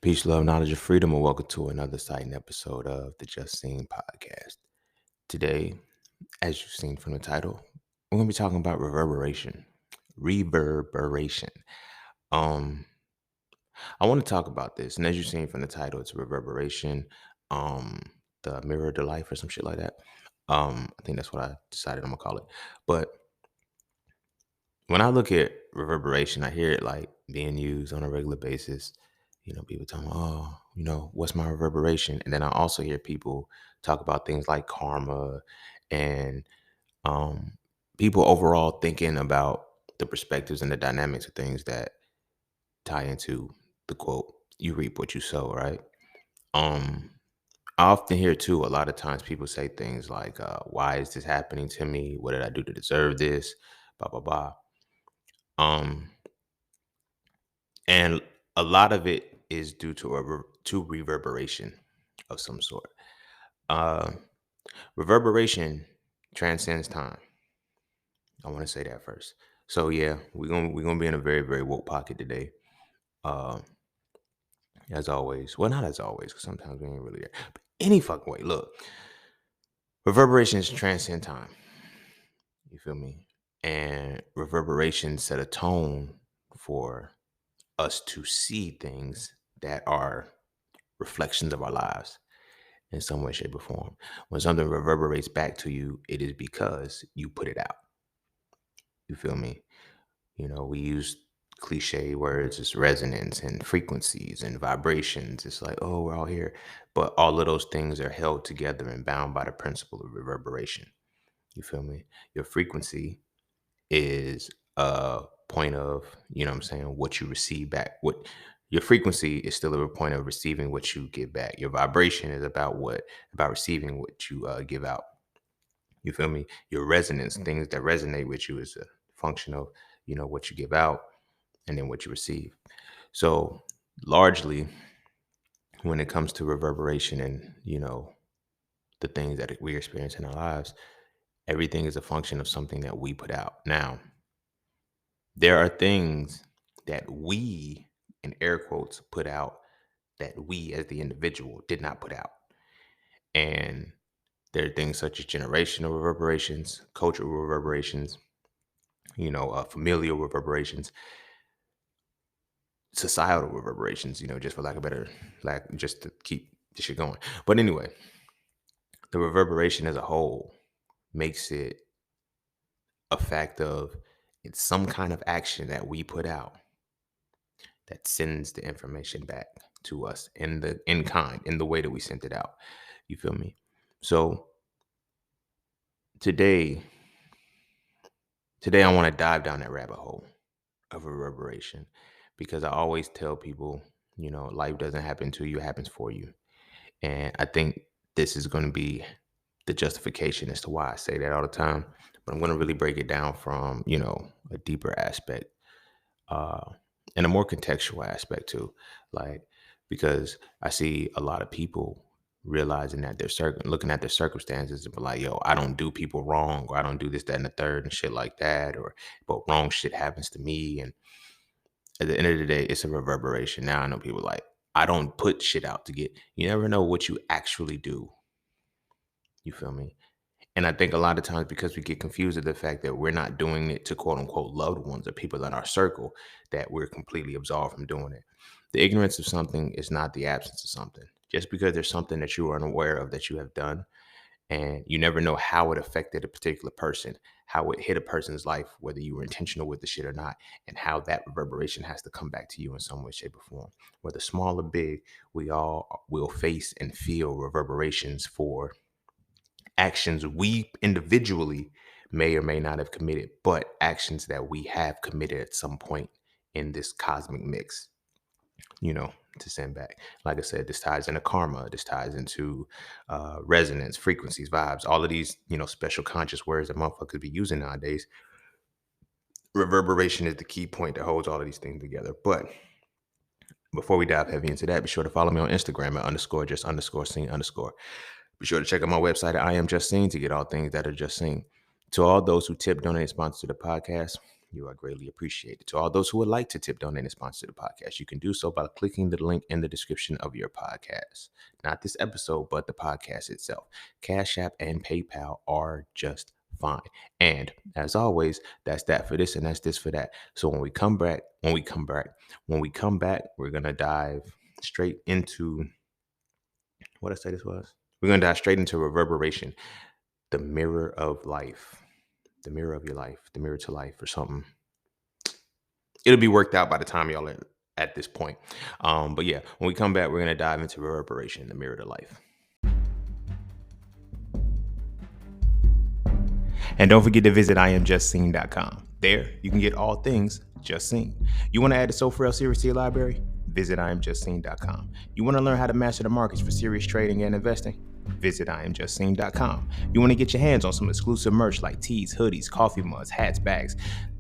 Peace, love, knowledge, and freedom, and welcome to another exciting episode of the Just Seen podcast. Today, as you've seen from the title, we're going to be talking about reverberation. Reverberation. Um, I want to talk about this, and as you've seen from the title, it's reverberation, um, the mirror to life, or some shit like that. I think that's what I decided I'm gonna call it. But when I look at reverberation, I hear it like being used on a regular basis. People talking, what's my reverberation? And then I also hear people talk about things like karma and um, people overall thinking about the perspectives and the dynamics of things that tie into the quote, you reap what you sow, right? Um, I often hear too, a lot of times people say things like, why is this happening to me? What did I do to deserve this? Blah, blah, blah. Um, And a lot of it is due to to reverberation of some sort. Uh, Reverberation transcends time. I want to say that first. So yeah, we're gonna be in a very very woke pocket today. Uh, as always, well not as always, because sometimes we ain't really there. But any fucking way, look, reverberations transcend time. You feel me? And reverberation set a tone for us to see things that are reflections of our lives in some way, shape, or form. When something reverberates back to you, it is because you put it out. You feel me? We use cliche words as resonance and frequencies and vibrations. It's like, oh, we're all here. But all of those things are held together and bound by the principle of reverberation. You feel me? Your frequency is a point of, what I'm saying, what you receive back. What your frequency is still a point of receiving what you give back. Your vibration is about receiving what you give out. You feel me? Your resonance, things that resonate with you, is a function of what you give out and then what you receive. So largely, when it comes to reverberation and the things that we experience in our lives, everything is a function of something that we put out. Now, there are things that we, in air quotes, put out that we as the individual did not put out. And there are things such as generational reverberations, cultural reverberations, familial reverberations, societal reverberations, just for lack of better, like just to keep the shit going. But anyway, the reverberation as a whole makes it a fact of it's some kind of action that we put out that sends the information back to us in kind, in the way that we sent it out. You feel me? So today, I want to dive down that rabbit hole of reverberation, because I always tell people, life doesn't happen to you, it happens for you. And I think this is going to be the justification as to why I say that all the time. But I'm going to really break it down from, a deeper aspect, uh, and a more contextual aspect too. Like, because I see a lot of people realizing that they're looking at their circumstances and be like, yo, I don't do people wrong, or I don't do this, that, and the third and shit like that, or but wrong shit happens to me. And at the end of the day, it's a reverberation. Now I know people like, I don't put shit out to get, you never know what you actually do. You feel me? And I think a lot of times, because we get confused at the fact that we're not doing it to quote unquote loved ones or people in our circle, that we're completely absolved from doing it. The ignorance of something is not the absence of something. Just because there's something that you are unaware of that you have done, and you never know how it affected a particular person, how it hit a person's life, whether you were intentional with the shit or not, and how that reverberation has to come back to you in some way, shape, or form. Whether small or big, we all will face and feel reverberations for actions we individually may or may not have committed, but actions that we have committed at some point in this cosmic mix, to send back. Like I said, this ties into karma, this ties into resonance, frequencies, vibes, all of these, special conscious words that motherfuckers be using nowadays. Reverberation is the key point that holds all of these things together. But before we dive heavy into that, be sure to follow me on Instagram at _just_seen_. Be sure to check out my website at I Am Just Seen to get all things that are just seen. To all those who tip, donate, sponsor the podcast, You are greatly appreciated. To all those who would like to tip, donate, and sponsor the podcast, you can do so by clicking the link in the description of your podcast. Not this episode, but the podcast itself. Cash App and PayPal are just fine. And as always, that's that for this and that's this for that. So when we come back, we're gonna dive straight into what I say this was. We're gonna dive straight into reverberation, the mirror of life, the mirror of your life, the mirror to life, or something. It'll be worked out by the time y'all are at this point. But yeah, when we come back, we're gonna dive into reverberation, the mirror to life. And don't forget to visit IamJustSeen.com. There, you can get all things Just Seen. You want to add the So For Real series to your library? Visit IamJustSeen.com. You want to learn how to master the markets for serious trading and investing? Visit IamJustSeen.com. You want to get your hands on some exclusive merch like tees, hoodies, coffee mugs, hats, bags?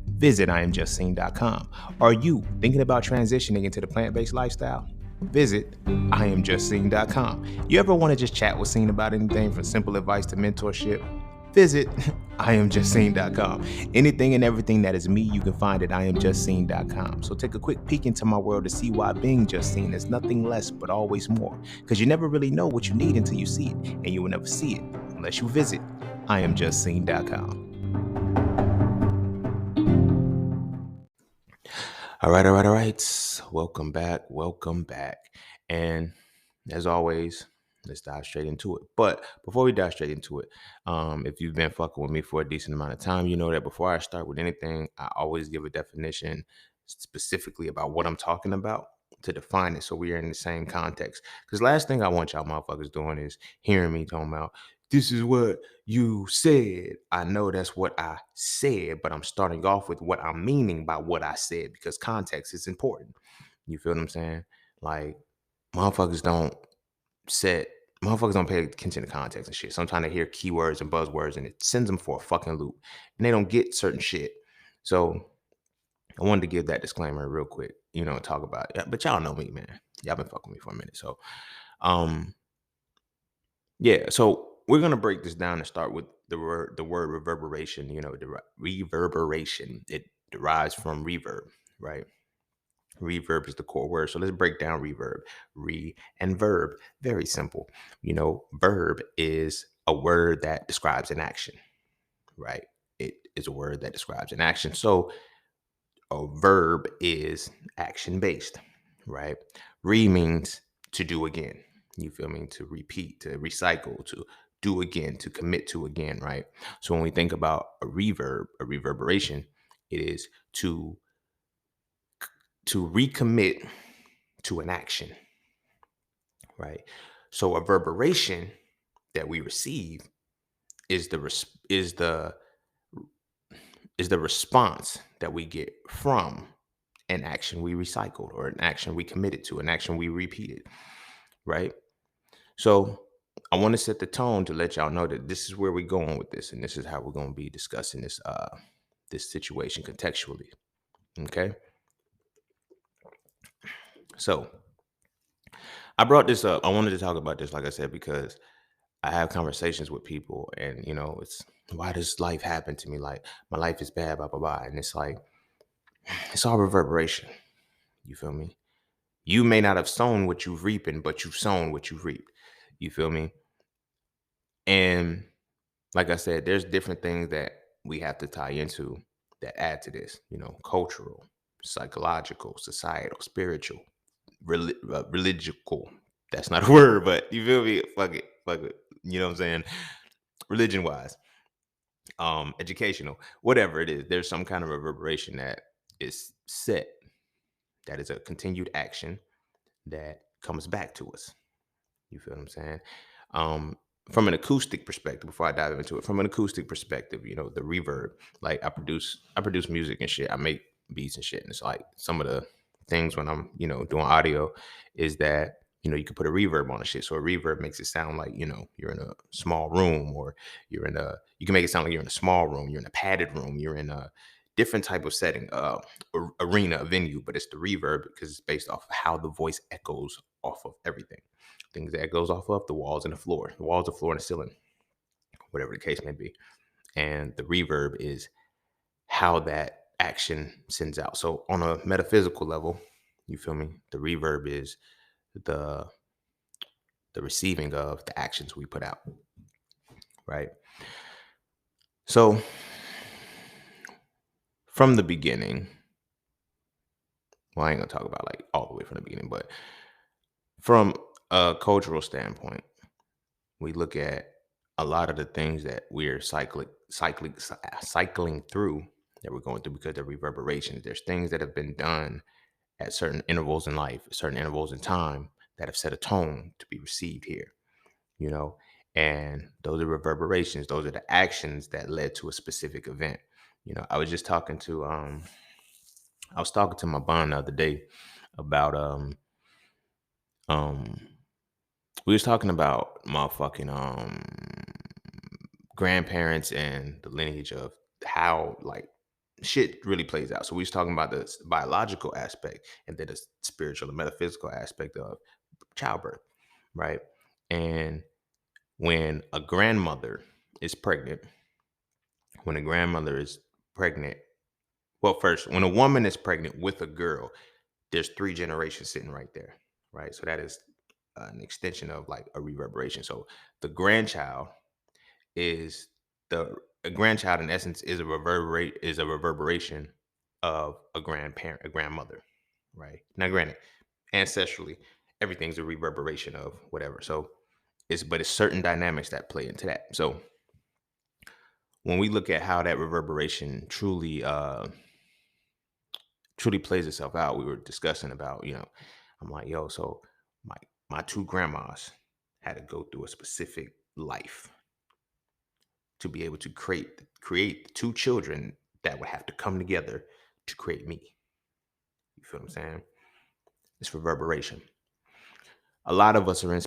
Visit IamJustSeen.com. Are you thinking about transitioning into the plant-based lifestyle? Visit IamJustSeen.com. You ever want to just chat with Seen about anything from simple advice to mentorship? Visit IamJustSeen.com. Anything and everything that is me, you can find at IamJustSeen.com. So take a quick peek into my world to see why being just seen is nothing less but always more. Because you never really know what you need until you see it, and you will never see it unless you visit IamJustSeen.com. All right. Welcome back. And as always, let's dive straight into it. But before we dive straight into it, if you've been fucking with me for a decent amount of time, you know that before I start with anything, I always give a definition specifically about what I'm talking about to define it so we are in the same context. Because last thing I want y'all motherfuckers doing is hearing me talking about this is what you said. I know that's what I said, but I'm starting off with what I'm meaning by what I said because context is important. You feel what I'm saying? Like motherfuckers don't set motherfuckers don't pay attention to context and shit. Sometimes they hear keywords and buzzwords and it sends them for a fucking loop and they don't get certain shit. So I wanted to give that disclaimer real quick, talk about it. But y'all know me, man. Y'all been fucking with me for a minute. So yeah, so we're gonna break this down and start with the word reverberation. Reverberation. It derives from reverb, right? Reverb is the core word. So let's break down reverb. Re and verb. Very simple. Verb is a word that describes an action, right? It is a word that describes an action. So a verb is action based, right? Re means to do again. You feel me? To repeat, to recycle, to do again, to commit to again, right? So when we think about a reverberation, it is to recommit to an action, right? So a reverberation that we receive is the response that we get from an action we recycled or an action we committed to, an action we repeated, right? So I want to set the tone to let y'all know that this is where we're going with this, and this is how we're going to be discussing this situation contextually. Okay. So I brought this up. I wanted to talk about this, like I said, because I have conversations with people and, it's why does life happen to me? Like my life is bad, blah, blah, blah. And it's like, it's all reverberation. You feel me? You may not have sown what you've reaping, but you've sown what you've reaped. You feel me? And like I said, there's different things that we have to tie into that add to this, cultural, psychological, societal, spiritual, religical. That's not a word, but you feel me? Fuck it. You know what I'm saying? Religion wise, educational, whatever it is, there's some kind of reverberation that is set, that is a continued action that comes back to us. You feel what I'm saying? From an acoustic perspective, before I dive into it, from an acoustic perspective, the reverb, like I produce music and shit. I make beats and shit. And it's like some of the things when I'm, doing audio is that, you can put a reverb on the shit. So a reverb makes it sound like, you're in a small room, or you can make it sound like you're in a small room, you're in a padded room, you're in a different type of setting, arena, a venue, but it's the reverb because it's based off of how the voice echoes off of everything. Things that goes off of the walls, and the floor, and the ceiling, whatever the case may be. And the reverb is how that action sends out. So on a metaphysical level, you feel me? The reverb is the the receiving of the actions we put out, right? So from the beginning, well, I ain't gonna talk about like all the way from the beginning, but from a cultural standpoint, we look at a lot of the things that we're cycling through, that we're going through because of reverberations. There's things that have been done at certain intervals in life, certain intervals in time, that have set a tone to be received here, you know. And those are reverberations. Those are the actions that led to a specific event. You know, I was talking to my bond the other day about um we was talking about motherfucking grandparents and the lineage of how like shit really plays out. So we was talking about the biological aspect and then the spiritual and metaphysical aspect of childbirth, right? And when a grandmother is pregnant, when a grandmother is pregnant, well, first, when a woman is pregnant with a girl, there's three generations sitting right there, right? So that is an extension of like a reverberation. So the grandchild is the a grandchild in essence is a reverberation of a grandparent, a grandmother, right? Now, granted, ancestrally, everything's a reverberation of whatever. So it's certain dynamics that play into that. So when we look at how that reverberation truly plays itself out, we were discussing about, I'm like, yo, so my my two grandmas had to go through a specific life to be able to create two children that would have to come together to create me. You feel what I'm saying? It's reverberation. A lot of us are in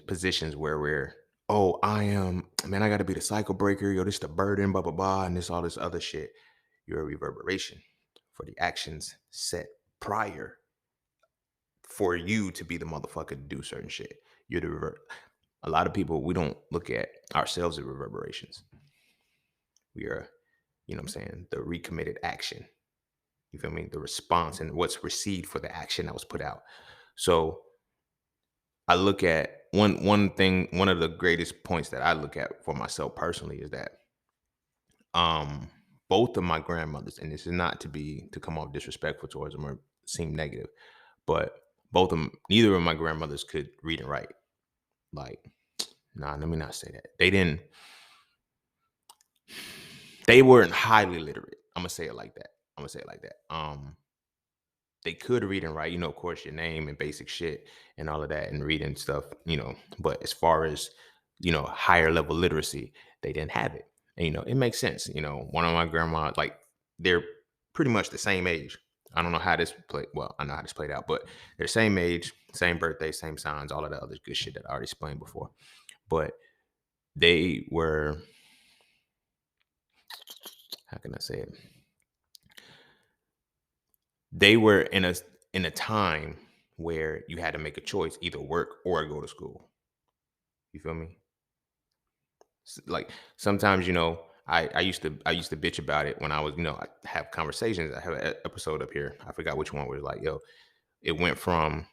positions where we're, oh, I am, man, I gotta be the cycle breaker, yo, this the burden, blah, blah, blah, and this all this other shit. You're a reverberation for the actions set prior for you to be the motherfucker to do certain shit. You're the revert. A lot of people, we don't look at ourselves as reverberations. We are, you know what I'm saying, the recommitted action. You feel me? The response and what's received for the action that was put out. So I look at one of the greatest points that I look at for myself personally is that um both of my grandmothers, and this is not to come off disrespectful towards them or seem negative, but neither of my grandmothers could read and write. Like, nah, let me not say that. They weren't highly literate. I'm gonna say it like that. They could read and write, of course, your name and basic shit and all of that and reading stuff, but as far as, higher level literacy, they didn't have it. And, it makes sense. One of my grandma, like, they're pretty much the same age. I don't know how this played. Well, I know how this played out, but they're same age, same birthday, same signs, all of the other good shit that I already explained before. But they were, how can I say it? They were in a time where you had to make a choice, either work or go to school. You feel me? Like sometimes, I used to bitch about it when I was, I have conversations. I have an episode up here. I forgot which one was like, yo, it went from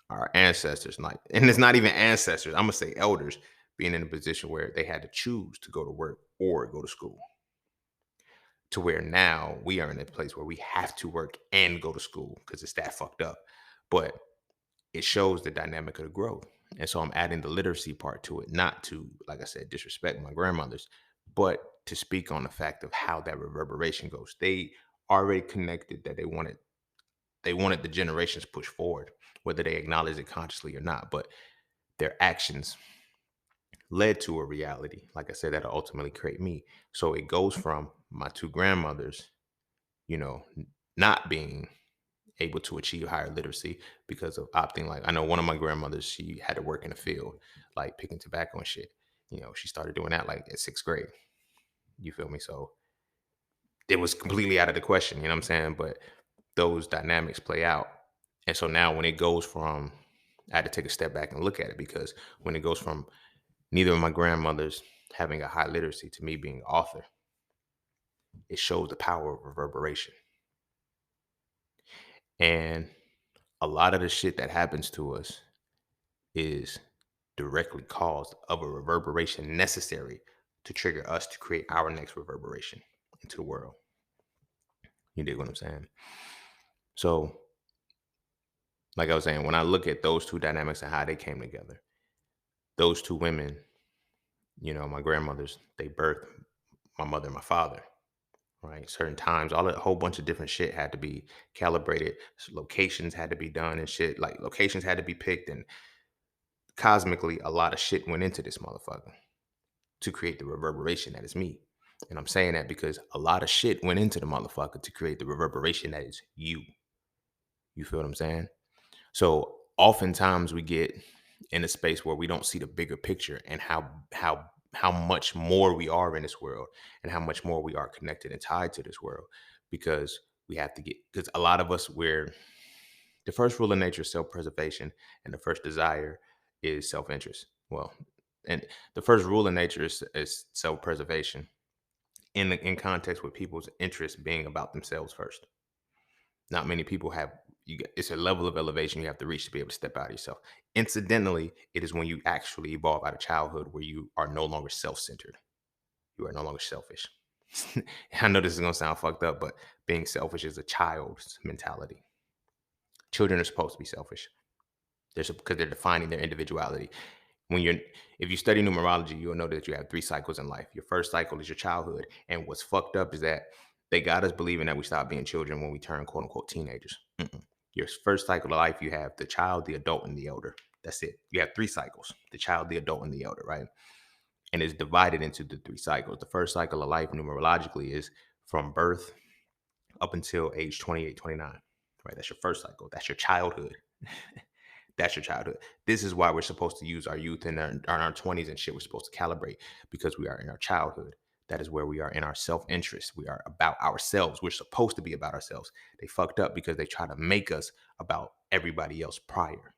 our ancestors, like, and it's not even ancestors. I'm gonna say elders being in a position where they had to choose to go to work or go to school, to where now we are in a place where we have to work and go to school because it's that fucked up. But it shows the dynamic of the growth. And so I'm adding the literacy part to it, not to, like I said, disrespect my grandmothers, but to speak on the fact of how that reverberation goes. They already connected that they wanted the generations pushed forward, whether they acknowledge it consciously or not. But their actions led to a reality, like I said, that'll ultimately create me. So it goes from my two grandmothers, not being able to achieve higher literacy because of opting. Like, I know one of my grandmothers, she had to work in the field, like picking tobacco and shit. She started doing that like at sixth grade. You feel me? So it was completely out of the question, you know what I'm saying? But those dynamics play out. And so now when it goes from, I had to take a step back and look at it, because when it goes from neither of my grandmothers having a high literacy to me being an author, it shows the power of reverberation. And a lot of the shit that happens to us is directly caused of a reverberation necessary to trigger us to create our next reverberation into the world. You dig what I'm saying? So, like I was saying, when I look at those two dynamics and how they came together, those two women, my grandmothers, they birthed my mother and my father, right? Certain times, all a whole bunch of different shit had to be calibrated. Locations had to be done and shit. Like locations had to be picked, and cosmically, a lot of shit went into this motherfucker to create the reverberation that is me. And I'm saying that because a lot of shit went into the motherfucker to create the reverberation that is you. You feel what I'm saying? So oftentimes we get in a space where we don't see the bigger picture and how much more we are in this world and how much more we are connected and tied to this world because we have to get because a lot of us we're the first rule of nature is self-preservation and the first desire is self-interest. Well, and the first rule of nature is self-preservation in context with people's interest being about themselves first. Not many people have it's a level of elevation you have to reach to be able to step out of yourself. Incidentally, it is when you actually evolve out of childhood where you are no longer self-centered. You are no longer selfish. I know this is gonna sound fucked up, but being selfish is a child's mentality. Children are supposed to be selfish. Because they're defining their individuality. When you're if you study numerology, you'll know that you have 3 cycles in life. Your first cycle is your childhood, and what's fucked up is that they got us believing that we stop being children when we turn quote unquote teenagers. Mm-mm. Your first cycle of life, you have the child, the adult, and the elder. That's it. You have 3 cycles: the child, the adult, and the elder, right? And it's divided into the 3 cycles. The first cycle of life numerologically is from birth up until age 28, 29. Right? That's your first cycle. That's your childhood. That's your childhood. This is why we're supposed to use our youth and our 20s and shit. We're supposed to calibrate because we are in our childhood. That is where we are in our self-interest. We are about ourselves. We're supposed to be about ourselves. They fucked up because they try to make us about everybody else prior.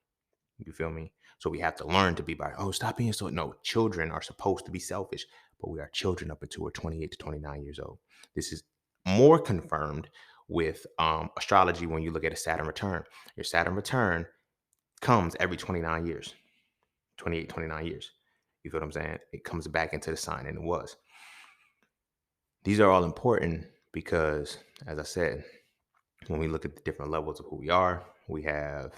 You feel me? So we have to learn to be by, oh, stop being so. No, children are supposed to be selfish, but we are children up until we're 28 to 29 years old. This is more confirmed with astrology when you look at a Saturn return. Your Saturn return comes every 29 years, 28, 29 years. You feel what I'm saying? It comes back into the sign, and it was. These are all important because, as I said, when we look at the different levels of who we are, we have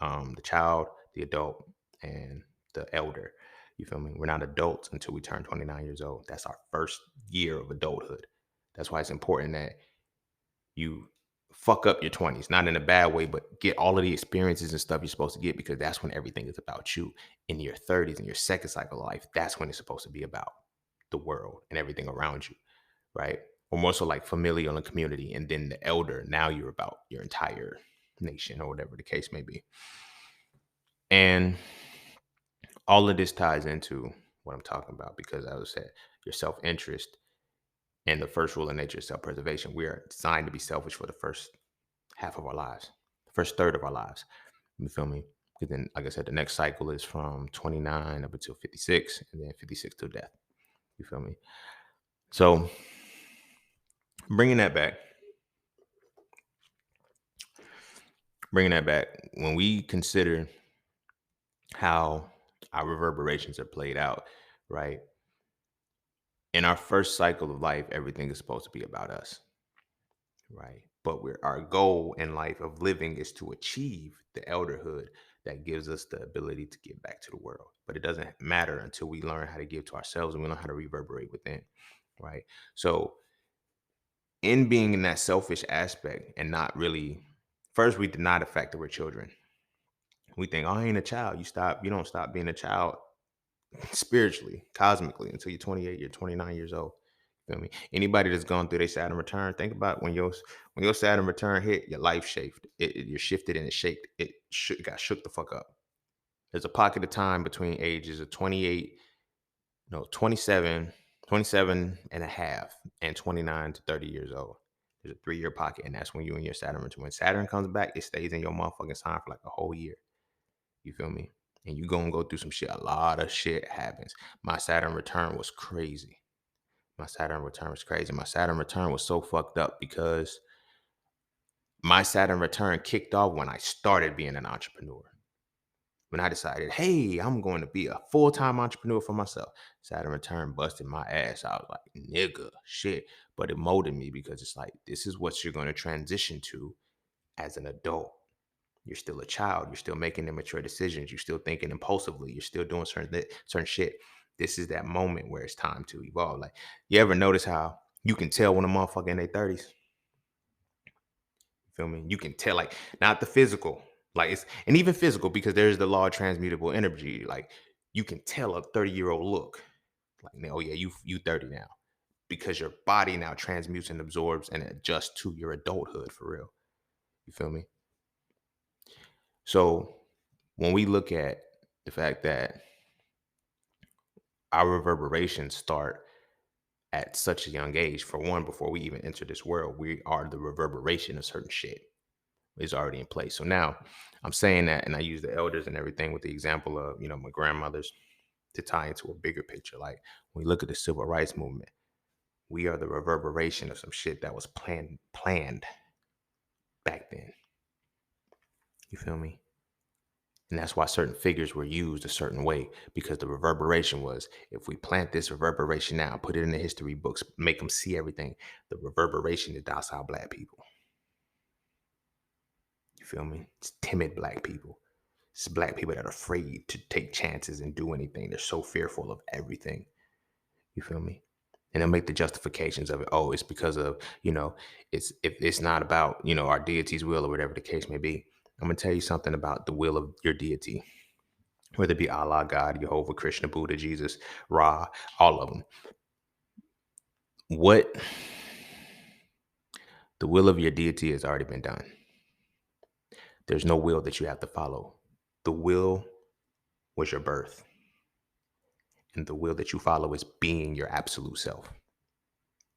the child, the adult, and the elder. You feel me? We're not adults until we turn 29 years old. That's our first year of adulthood. That's why it's important that you fuck up your 20s, not in a bad way, but get all of the experiences and stuff you're supposed to get because that's when everything is about you. In your 30s, in your second cycle of life, that's when it's supposed to be about the world and everything around you, right? Or more so like familial and community. And then the elder, now you're about your entire nation or whatever the case may be. And all of this ties into what I'm talking about because, as I said, your self interest and the first rule of nature is self preservation. We are designed to be selfish for the first half of our lives, the first third of our lives. You feel me? Because then, like I said, the next cycle is from 29 up until 56, and then 56 till death. You feel me? So, bringing that back, when we consider how our reverberations are played out, right? In our first cycle of life, everything is supposed to be about us, right? But our goal in life of living is to achieve the elderhood that gives us the ability to give back to the world. But it doesn't matter until we learn how to give to ourselves and we learn how to reverberate within, right? So, in being in that selfish aspect and not really, first, we deny the fact that we're children. We think, oh, I ain't a child. You don't stop being a child spiritually, cosmically, until you're 28, you're 29 years old. Feel me? Anybody that's gone through their Saturn return, think about when your Saturn return hit, your life shifted. You're shifted and it shaped. It got shook the fuck up. There's a pocket of time between ages of 28, no, 27, 27 and a half, and 29 to 30 years old. There's a 3-year pocket, and that's when you and your Saturn return. When Saturn comes back, it stays in your motherfucking sign for like a whole year. You feel me? And you gonna go through some shit. A lot of shit happens. My Saturn return was crazy. My Saturn return was so fucked up because My Saturn return kicked off when I started being an entrepreneur. When I decided, hey, I'm going to be a full-time entrepreneur for myself. Saturn return busted my ass. I was like, nigga, shit. But it molded me because it's like, this is what you're going to transition to as an adult. You're still a child. You're still making immature decisions. You're still thinking impulsively. You're still doing certain shit. This is that moment where it's time to evolve. Like, you ever notice how you can tell when a motherfucker in their 30s? Feel me? You can tell, like, not the physical, like it's, and even physical, because there's the law of transmutable energy. Like, you can tell a 30-year-old look, like, oh yeah, you 30 now, because your body now transmutes and absorbs and adjusts to your adulthood for real. You feel me? So when we look at the fact that our reverberations start at such a young age, for one, before we even enter this world, we are the reverberation of certain shit is already in place. So now I'm saying that, and I use the elders and everything with the example of, my grandmothers, to tie into a bigger picture. Like, when we look at the civil rights movement, we are the reverberation of some shit that was planned back then. You feel me? And that's why certain figures were used a certain way, because the reverberation was, if we plant this reverberation now, put it in the history books, make them see everything, the reverberation is docile black people. You feel me? It's timid black people. It's black people that are afraid to take chances and do anything. They're so fearful of everything. You feel me? And they'll make the justifications of it. Oh, it's because of, it's, if it's not about, our deity's will or whatever the case may be. I'm gonna tell you something about the will of your deity, whether it be Allah, God, Jehovah, Krishna, Buddha, Jesus, Ra, all of them. What the will of your deity has already been done. There's no will that you have to follow. The will was your birth. And the will that you follow is being your absolute self.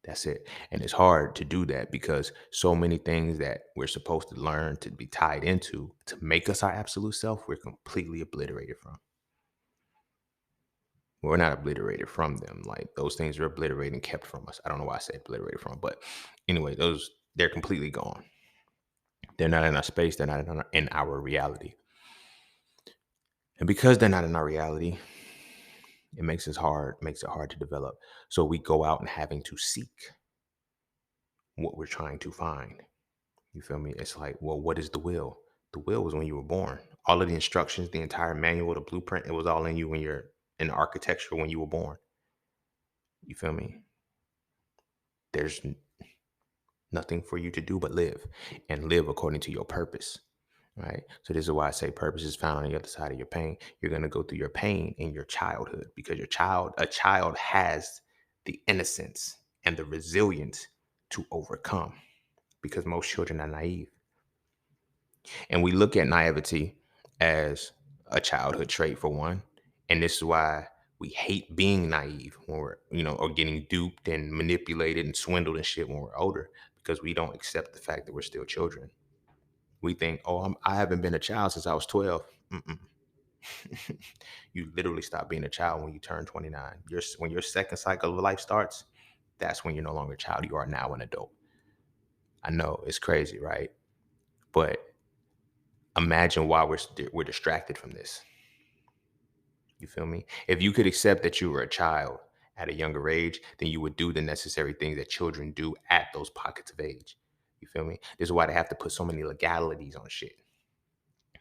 That's it. And it's hard to do that because so many things that we're supposed to learn to be tied into to make us our absolute self, we're completely obliterated from. We're not obliterated from them. Like, those things are obliterated and kept from us. I don't know why I say obliterated from, but anyway, they're completely gone. They're not in our space. They're not in our reality. And because they're not in our reality, it makes it hard to develop. So we go out and having to seek what we're trying to find. You feel me? It's like, well, what is the will? The will was when you were born. All of the instructions, the entire manual, the blueprint, it was all in you when you're in the architecture when you were born. You feel me? There's nothing for you to do but live, and live according to your purpose. Right. So this is why I say purpose is found on the other side of your pain. You're going to go through your pain in your childhood, because a child has the innocence and the resilience to overcome, because most children are naive. And we look at naivety as a childhood trait, for one. And this is why we hate being naive when we're, or getting duped and manipulated and swindled and shit when we're older, because we don't accept the fact that we're still children. We think, oh, I haven't been a child since I was 12. Mm-mm. You literally stop being a child when you turn 29. When your second cycle of life starts, that's when you're no longer a child. You are now an adult. I know it's crazy, right? But imagine why we're distracted from this. You feel me? If you could accept that you were a child at a younger age, then you would do the necessary things that children do at those pockets of age. You feel me? This is why they have to put so many legalities on shit.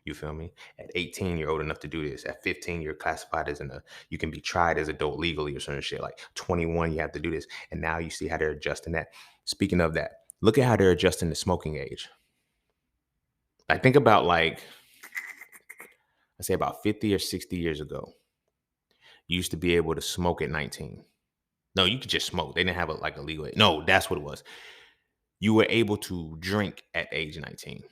You feel me? At 18, you're old enough to do this. At 15, you're classified as you can be tried as adult legally or certain shit. Like 21, you have to do this. And now you see how they're adjusting that. Speaking of that, look at how they're adjusting the smoking age. I think about, like, I say about 50 or 60 years ago, you used to be able to smoke at 19. No, you could just smoke. They didn't have a legal age. No, that's what it was. You were able to drink at age 19,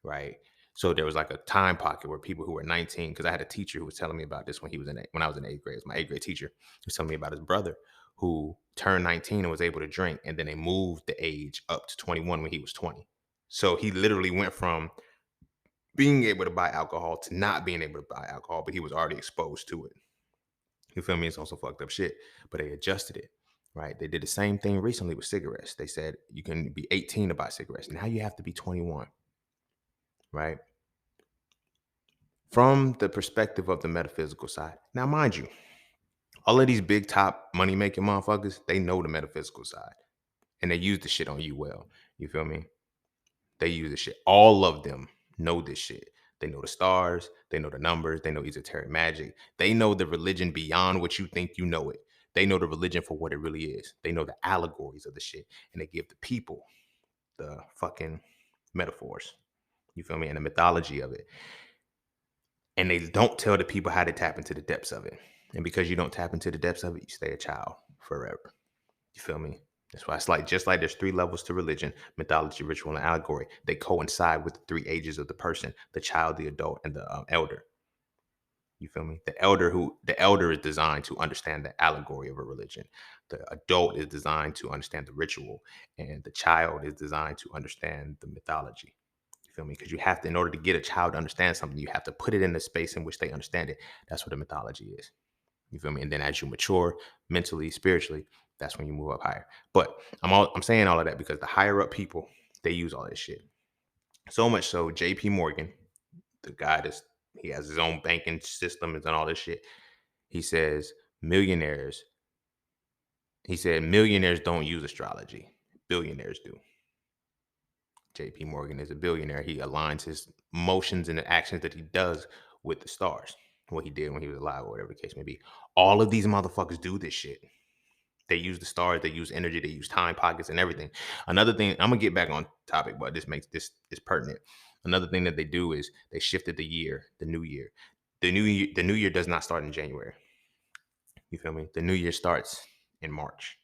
right? So there was like a time pocket where people who were 19, because I had a teacher who was telling me about this when I was in eighth grade. It was my eighth grade teacher who was telling me about his brother who turned 19 and was able to drink, and then they moved the age up to 21 when he was 20. So he literally went from being able to buy alcohol to not being able to buy alcohol, but he was already exposed to it. You feel me? It's also fucked up shit, but they adjusted it. right? They did the same thing recently with cigarettes. They said you can be 18 to buy cigarettes. Now you have to be 21, right? From the perspective of the metaphysical side. Now, mind you, all of these big top money making motherfuckers, they know the metaphysical side and they use the shit on you well. You feel me? They use the shit. All of them know this shit. They know the stars, they know the numbers, they know esoteric magic. They know the religion beyond what you think you know it. They know the religion for what it really is. They know the allegories of the shit. And they give the people the fucking metaphors. You feel me? And the mythology of it. And they don't tell the people how to tap into the depths of it. And because you don't tap into the depths of it, you stay a child forever. You feel me? That's why it's like just like there's 3 levels to religion, mythology, ritual, and allegory. They coincide with the 3 ages of the person: the child, the adult, and the elder. You feel me? The elder is designed to understand the allegory of a religion. The adult is designed to understand the ritual, and the child is designed to understand the mythology. You feel me? Because you have to, in order to get a child to understand something, you have to put it in the space in which they understand it. That's what the mythology is. You feel me? And then as you mature mentally, spiritually, that's when you move up higher. But I'm saying all of that because the higher up people, they use all this shit. So much so, JP Morgan, the guy he has his own banking system and all this shit. He says millionaires, he said millionaires don't use astrology. Billionaires do. JP Morgan is a billionaire. He aligns his motions and the actions that he does with the stars. What he did when he was alive, or whatever the case may be. All of these motherfuckers do this shit. They use the stars, they use energy, they use time pockets and everything. Another thing, I'm gonna get back on topic, but this makes this is pertinent. Another thing that they do is they shifted the year, the new year. The new year does not start in January. You feel me? The new year starts in March.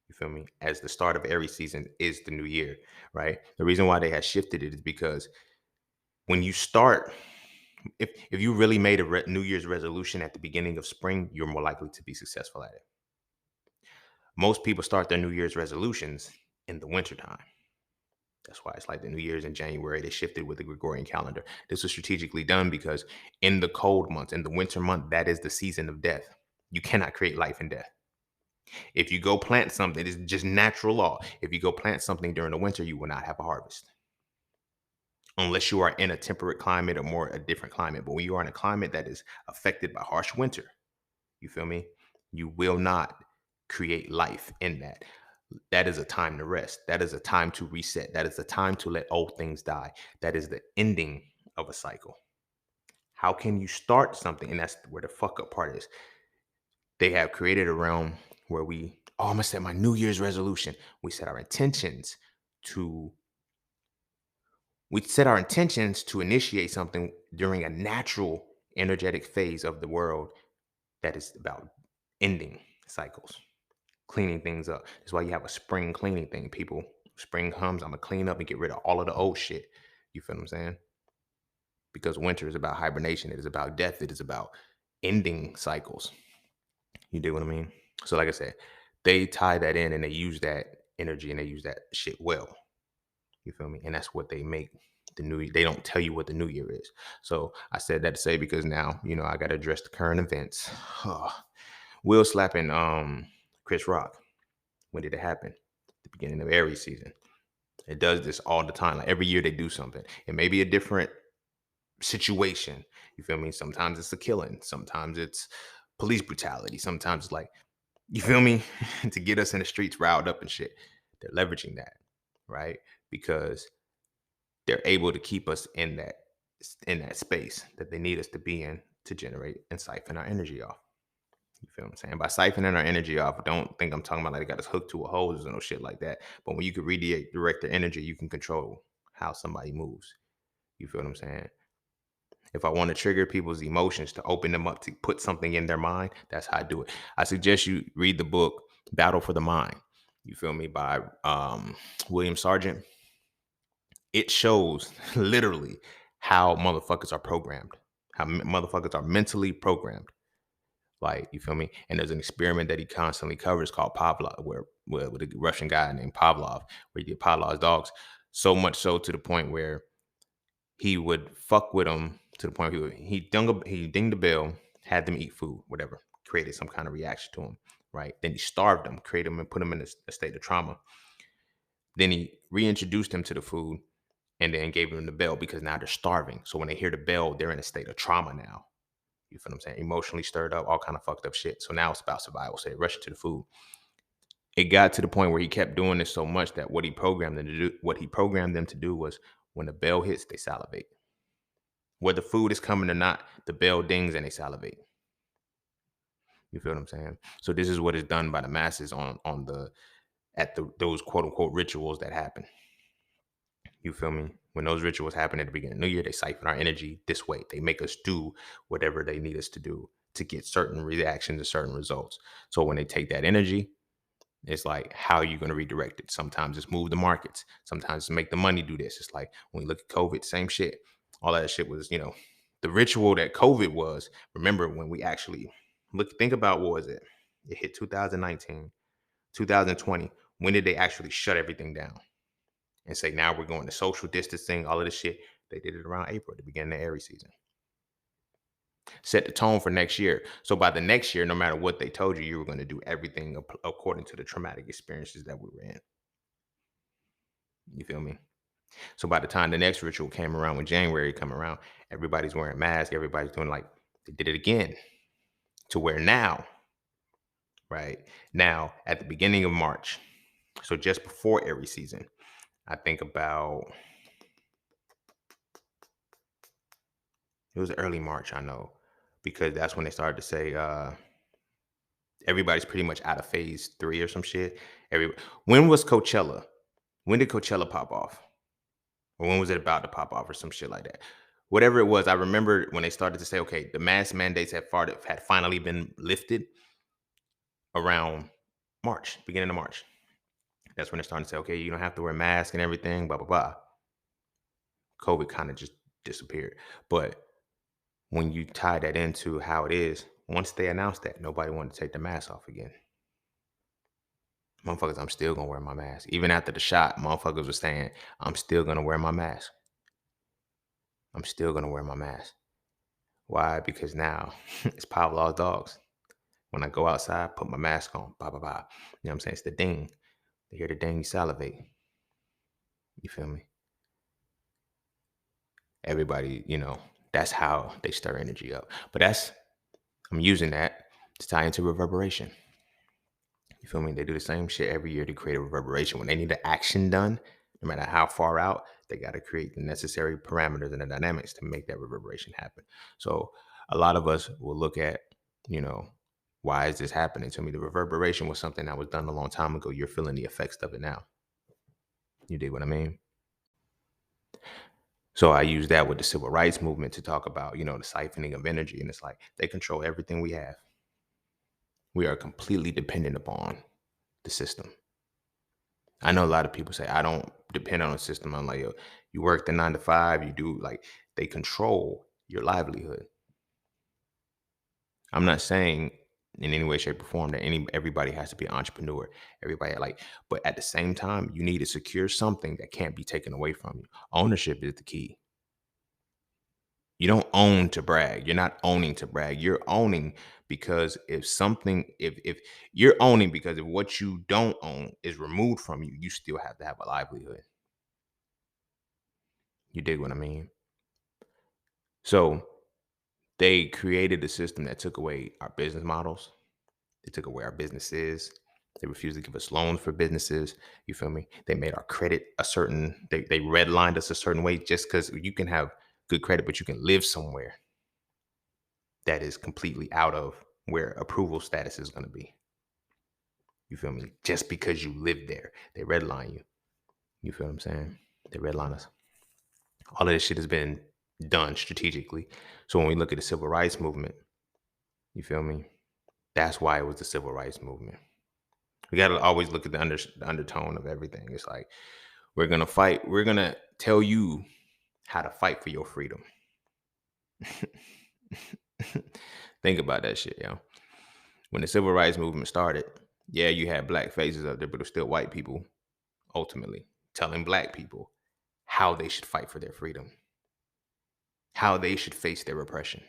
You feel me? As the start of every season is the new year, right? The reason why they had shifted it is because when you start, if you really made a New Year's resolution at the beginning of spring, you're more likely to be successful at it. Most people start their New Year's resolutions in the wintertime. That's why it's like the New Year's in January. They shifted with the Gregorian calendar. This was strategically done because in the cold months, in the winter month, that is the season of death. You cannot create life and death. If you go plant something, it's just natural law. If you go plant something during the winter, you will not have a harvest. Unless you are in a temperate climate or more a different climate. But when you are in a climate that is affected by harsh winter, you feel me? You will not create life in that. That is a time to rest. That is a time to reset. That is a time to let old things die. That is the ending of a cycle. How can you start something? And that's where the fuck up part is. They have created a realm where I'm gonna set my New Year's resolution. We set our intentions to initiate something during a natural energetic phase of the world that is about ending cycles, cleaning things up. That's why you have a spring cleaning thing. People, spring comes, I'm gonna clean up and get rid of all of the old shit. You feel what I'm saying? Because winter is about hibernation. It is about death. It is about ending cycles. You do what I mean? So, like I said, they tie that in and they use that energy and they use that shit well. You feel me? And that's what they make the new year. They don't tell you what the new year is. So I said that to say because now, I gotta address the current events. Will slapping Chris Rock. When did it happen? The beginning of Aries season. It does this all the time. Like every year they do something. It may be a different situation. You feel me? Sometimes it's a killing. Sometimes it's police brutality. Sometimes it's like, you feel me? To get us in the streets riled up and shit. They're leveraging that, right? Because they're able to keep us in that space that they need us to be in to generate and siphon our energy off. You feel what I'm saying? By siphoning our energy off, don't think I'm talking about like they got us hooked to a hose or no shit like that. But when you can redirect their energy, you can control how somebody moves. You feel what I'm saying? If I want to trigger people's emotions to open them up to put something in their mind, that's how I do it. I suggest you read the book Battle for the Mind. You feel me? By William Sargent. It shows literally how motherfuckers are programmed, how motherfuckers are mentally programmed. Like, you feel me? And there's an experiment that he constantly covers called Pavlov, where with a Russian guy named Pavlov, where he did Pavlov's dogs. So much so to the point where he would fuck with them to the point where he dinged the bell, had them eat food, whatever, created some kind of reaction to him. right? Then he starved them, created them, and put them in a state of trauma. Then he reintroduced them to the food and then gave them the bell because now they're starving. So when they hear the bell, they're in a state of trauma now. You feel what I'm saying? Emotionally stirred up, all kind of fucked up shit. So now it's about survival. So they rush to the food. It got to the point where he kept doing this so much that what he programmed them to do was when the bell hits, they salivate. Whether food is coming or not, the bell dings and they salivate. You feel what I'm saying? So this is what is done by the masses on the at those quote unquote rituals that happen. You feel me? When those rituals happen at the beginning of New Year, they siphon our energy this way. They make us do whatever they need us to do to get certain reactions and certain results. So when they take that energy, it's like, how are you going to redirect it? Sometimes it's move the markets. Sometimes it's make the money do this. It's like when we look at COVID, same shit. All that shit was, the ritual that COVID was. Remember when we actually think about what was it? It hit 2019, 2020. When did they actually shut everything down and say, now we're going to social distancing, all of this shit? They did it around April, at the beginning of Aries season. Set the tone for next year. So by the next year, no matter what they told you, you were going to do everything according to the traumatic experiences that we were in. You feel me? So by the time the next ritual came around, when January come around, everybody's wearing masks. Everybody's doing like they did it again to where now, right now at the beginning of March, so just before Aries season, I think about it was early March. I know because that's when they started to say everybody's pretty much out of phase 3 or some shit. When was Coachella? When did Coachella pop off? Or when was it about to pop off or some shit like that? Whatever it was, I remember when they started to say, okay, the mask mandates had finally been lifted around March, beginning of March. That's when they're starting to say, okay, you don't have to wear a mask and everything, blah, blah, blah. COVID kind of just disappeared. But when you tie that into how it is, once they announced that, nobody wanted to take the mask off again. Motherfuckers, I'm still gonna wear my mask. Even after the shot, motherfuckers were saying, I'm still gonna wear my mask. I'm still gonna wear my mask. Why? Because now it's Pavlov's dogs. When I go outside, put my mask on, blah, blah, blah. You know what I'm saying? It's the ding. They hear the ding, you salivate. You feel me? Everybody, that's how they stir energy up. But I'm using that to tie into reverberation. You feel me? They do the same shit every year to create a reverberation. When they need the action done, no matter how far out, they got to create the necessary parameters and the dynamics to make that reverberation happen. So a lot of us will look at, you know, why is this happening to me? The reverberation was something that was done a long time ago. You're feeling the effects of it now. You dig what I mean? So I use that with the civil rights movement to talk about, the siphoning of energy. And it's like they control everything we have. We are completely dependent upon the system. I know a lot of people say, I don't depend on the system. I'm like, yo, you work the 9 to 5, you do like they control your livelihood. I'm not saying in any way, shape, or form that everybody has to be an entrepreneur. Everybody but at the same time, you need to secure something that can't be taken away from you. Ownership is the key. You don't own to brag. You're not owning to brag. You're owning because if you're owning because if what you don't own is removed from you, you still have to have a livelihood. You dig what I mean? So they created a system that took away our business models. They took away our businesses. They refused to give us loans for businesses. You feel me? They made our credit they redlined us a certain way just because you can have good credit, but you can live somewhere that is completely out of where approval status is going to be. You feel me? Just because you live there, they redline you. You feel what I'm saying? They redline us. All of this shit has been done strategically. So when we look at the civil rights movement, you feel me? That's why it was the civil rights movement. We got to always look at the undertone of everything. It's like, we're going to fight. We're going to tell you how to fight for your freedom. Think about that shit, yo. When the civil rights movement started, yeah, you had black faces up there, but it was still white people ultimately telling black people how they should fight for their freedom, how they should face their oppression.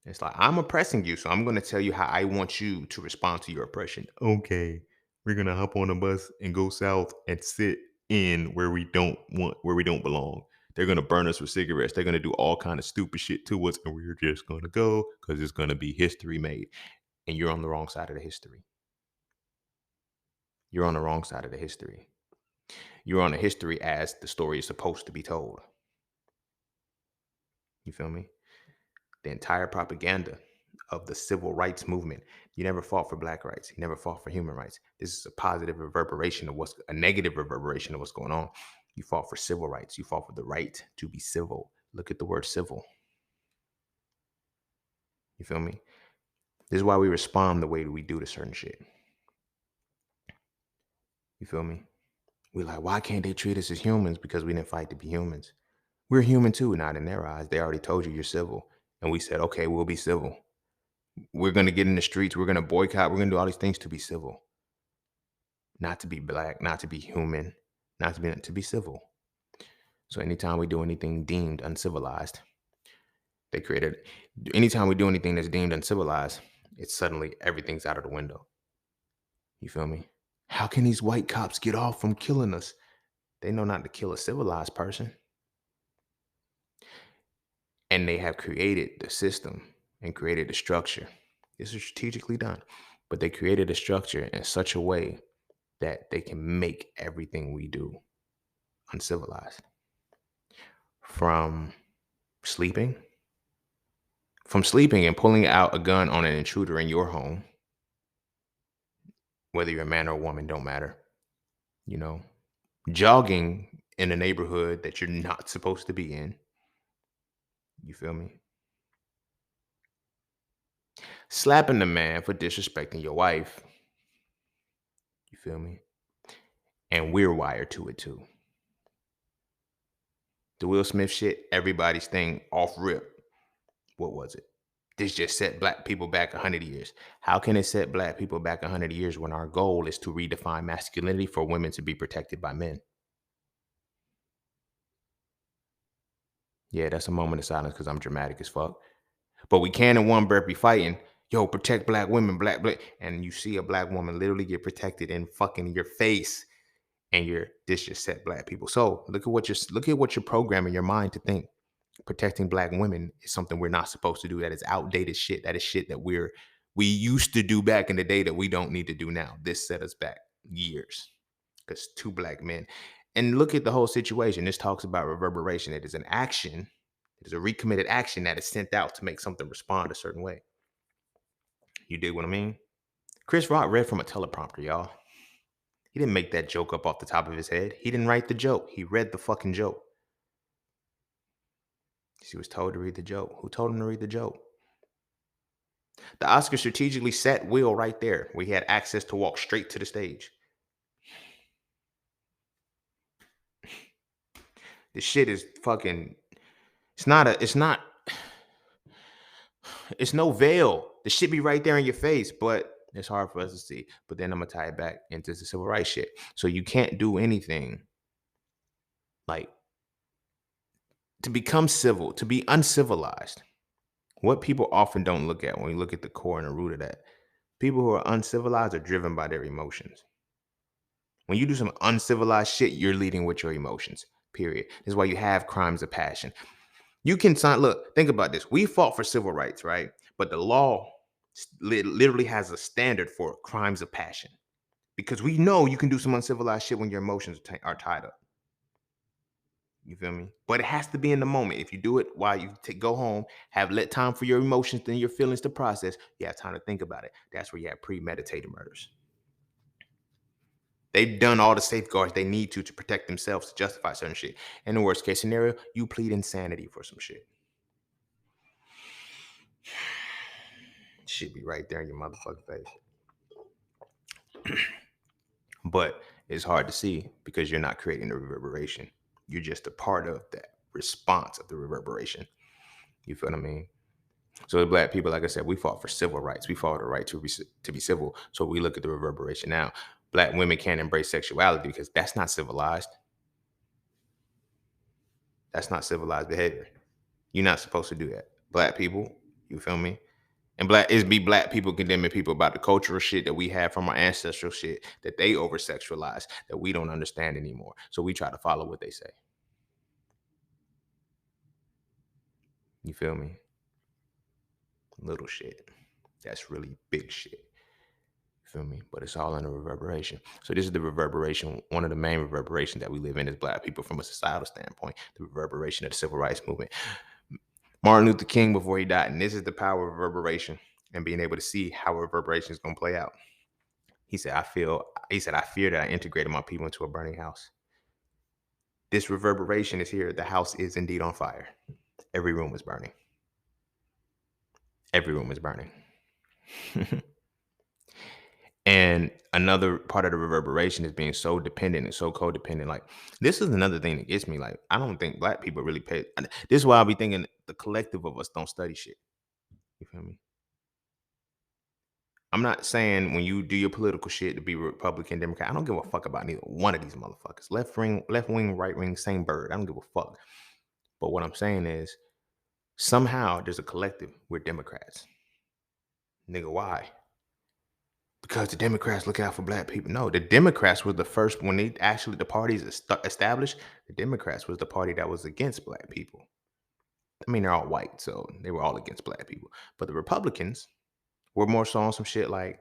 It's like, I'm oppressing you, so I'm going to tell you how I want you to respond to your oppression. Okay, we're going to hop on a bus and go south and sit in where we don't belong. They're going to burn us with cigarettes. They're going to do all kind of stupid shit to us, and we're just going to go because it's going to be history made. And you're on the wrong side of the history. You're on the wrong side of the history. You're on the history as the story is supposed to be told. You feel me? The entire propaganda of the civil rights movement. You never fought for black rights. You never fought for human rights. This is a positive reverberation of what's a negative reverberation of what's going on. You fought for civil rights. You fought for the right to be civil. Look at the word civil. You feel me? This is why we respond the way we do to certain shit. You feel me? We're like, why can't they treat us as humans? Because we didn't fight to be humans. We're human too, not in their eyes. They already told you you're civil. And we said, okay, we'll be civil. We're going to get in the streets. We're going to boycott. We're going to do all these things to be civil. Not to be black, not to be human, not to be civil. So anytime we do anything deemed uncivilized, they created, anytime we do anything that's deemed uncivilized, it's suddenly everything's out of the window. You feel me? How can these white cops get off from killing us? They know not to kill a civilized person. And they have created the system and created the structure. This is strategically done, but they created a structure in such a way that they can make everything we do uncivilized. From sleeping, and pulling out a gun on an intruder in your home, whether you're a man or a woman, don't matter. You know, jogging in a neighborhood that you're not supposed to be in. You feel me? Slapping the man for disrespecting your wife. You feel me? And we're wired to it too. The Will Smith shit, everybody's thing off rip. What was it? This just set black people back 100 years. How can it set black people back 100 years when our goal is to redefine masculinity for women to be protected by men? Yeah, that's a moment of silence because I'm dramatic as fuck. But we can in one breath be fighting, yo, protect black women, black, and you see a black woman literally get protected in fucking your face, and this just set black people. So look at what you're programming your mind to think. Protecting black women is something we're not supposed to do. That is outdated shit. That is shit that we used to do back in the day that we don't need to do now. This set us back years because two black men. And look at the whole situation. This talks about reverberation. It is an action. It is a recommitted action that is sent out to make something respond a certain way. You dig what I mean? Chris Rock read from a teleprompter, y'all. He didn't make that joke up off the top of his head. He didn't write the joke. He read the fucking joke. He was told to read the joke. Who told him to read the joke? The Oscar strategically set Will right there, where he had access to walk straight to the stage. This shit is fucking. It's no veil. The shit be right there in your face, but it's hard for us to see. But then I'm gonna tie it back into the civil rights shit. So you can't do anything like to become civil, to be uncivilized. What people often don't look at when we look at the core and the root of that, people who are uncivilized are driven by their emotions. When you do some uncivilized shit, you're leading with your emotions, period. This is why you have crimes of passion. You can sign, look, think about this. We fought for civil rights, right? But the law literally has a standard for crimes of passion because we know you can do some uncivilized shit when your emotions are tied up. You feel me? But it has to be in the moment. If you do it while you go home, have let time for your emotions and your feelings to process, you have time to think about it. That's where you have premeditated murders. They've done all the safeguards they need to protect themselves to justify certain shit. In the worst case scenario, you plead insanity for some shit. Should be right there in your motherfucking face. But it's hard to see because you're not creating the reverberation. You're just a part of that response of the reverberation. You feel what I mean? So the black people, like I said, we fought for civil rights. We fought for the right to be civil. So we look at the reverberation now. Black women can't embrace sexuality because that's not civilized. That's not civilized behavior. You're not supposed to do that. Black people, You feel me? And black people condemning people about the cultural shit that we have from our ancestral shit that they over sexualize that we don't understand anymore. So we try to follow what they say. You feel me? Little shit. That's really big shit. You feel me? But it's all in the reverberation. So this is the reverberation. One of the main reverberations that we live in as black people from a societal standpoint, the reverberation of the civil rights movement. Martin Luther King before he died. And this is the power of reverberation and being able to see how reverberation is going to play out. He said, I fear that I integrated my people into a burning house. This reverberation is here. The house is indeed on fire. Every room is burning. Every room is burning. And another part of the reverberation is being so dependent and so codependent. Like, this is another thing that gets me. Like, I don't think black people really pay. This is why I'll be thinking the collective of us don't study shit. You feel me? I'm not saying when you do your political shit to be Republican, Democrat. I don't give a fuck about neither one of these motherfuckers. Left wing, right wing, same bird. I don't give a fuck. But what I'm saying is somehow there's a collective. We're Democrats. Nigga, why? Because the Democrats look out for black people. No, the Democrats was the first when they actually the parties established. The Democrats was the party that was against black people. I mean, they're all white, so they were all against black people. But the Republicans were more so on some shit like,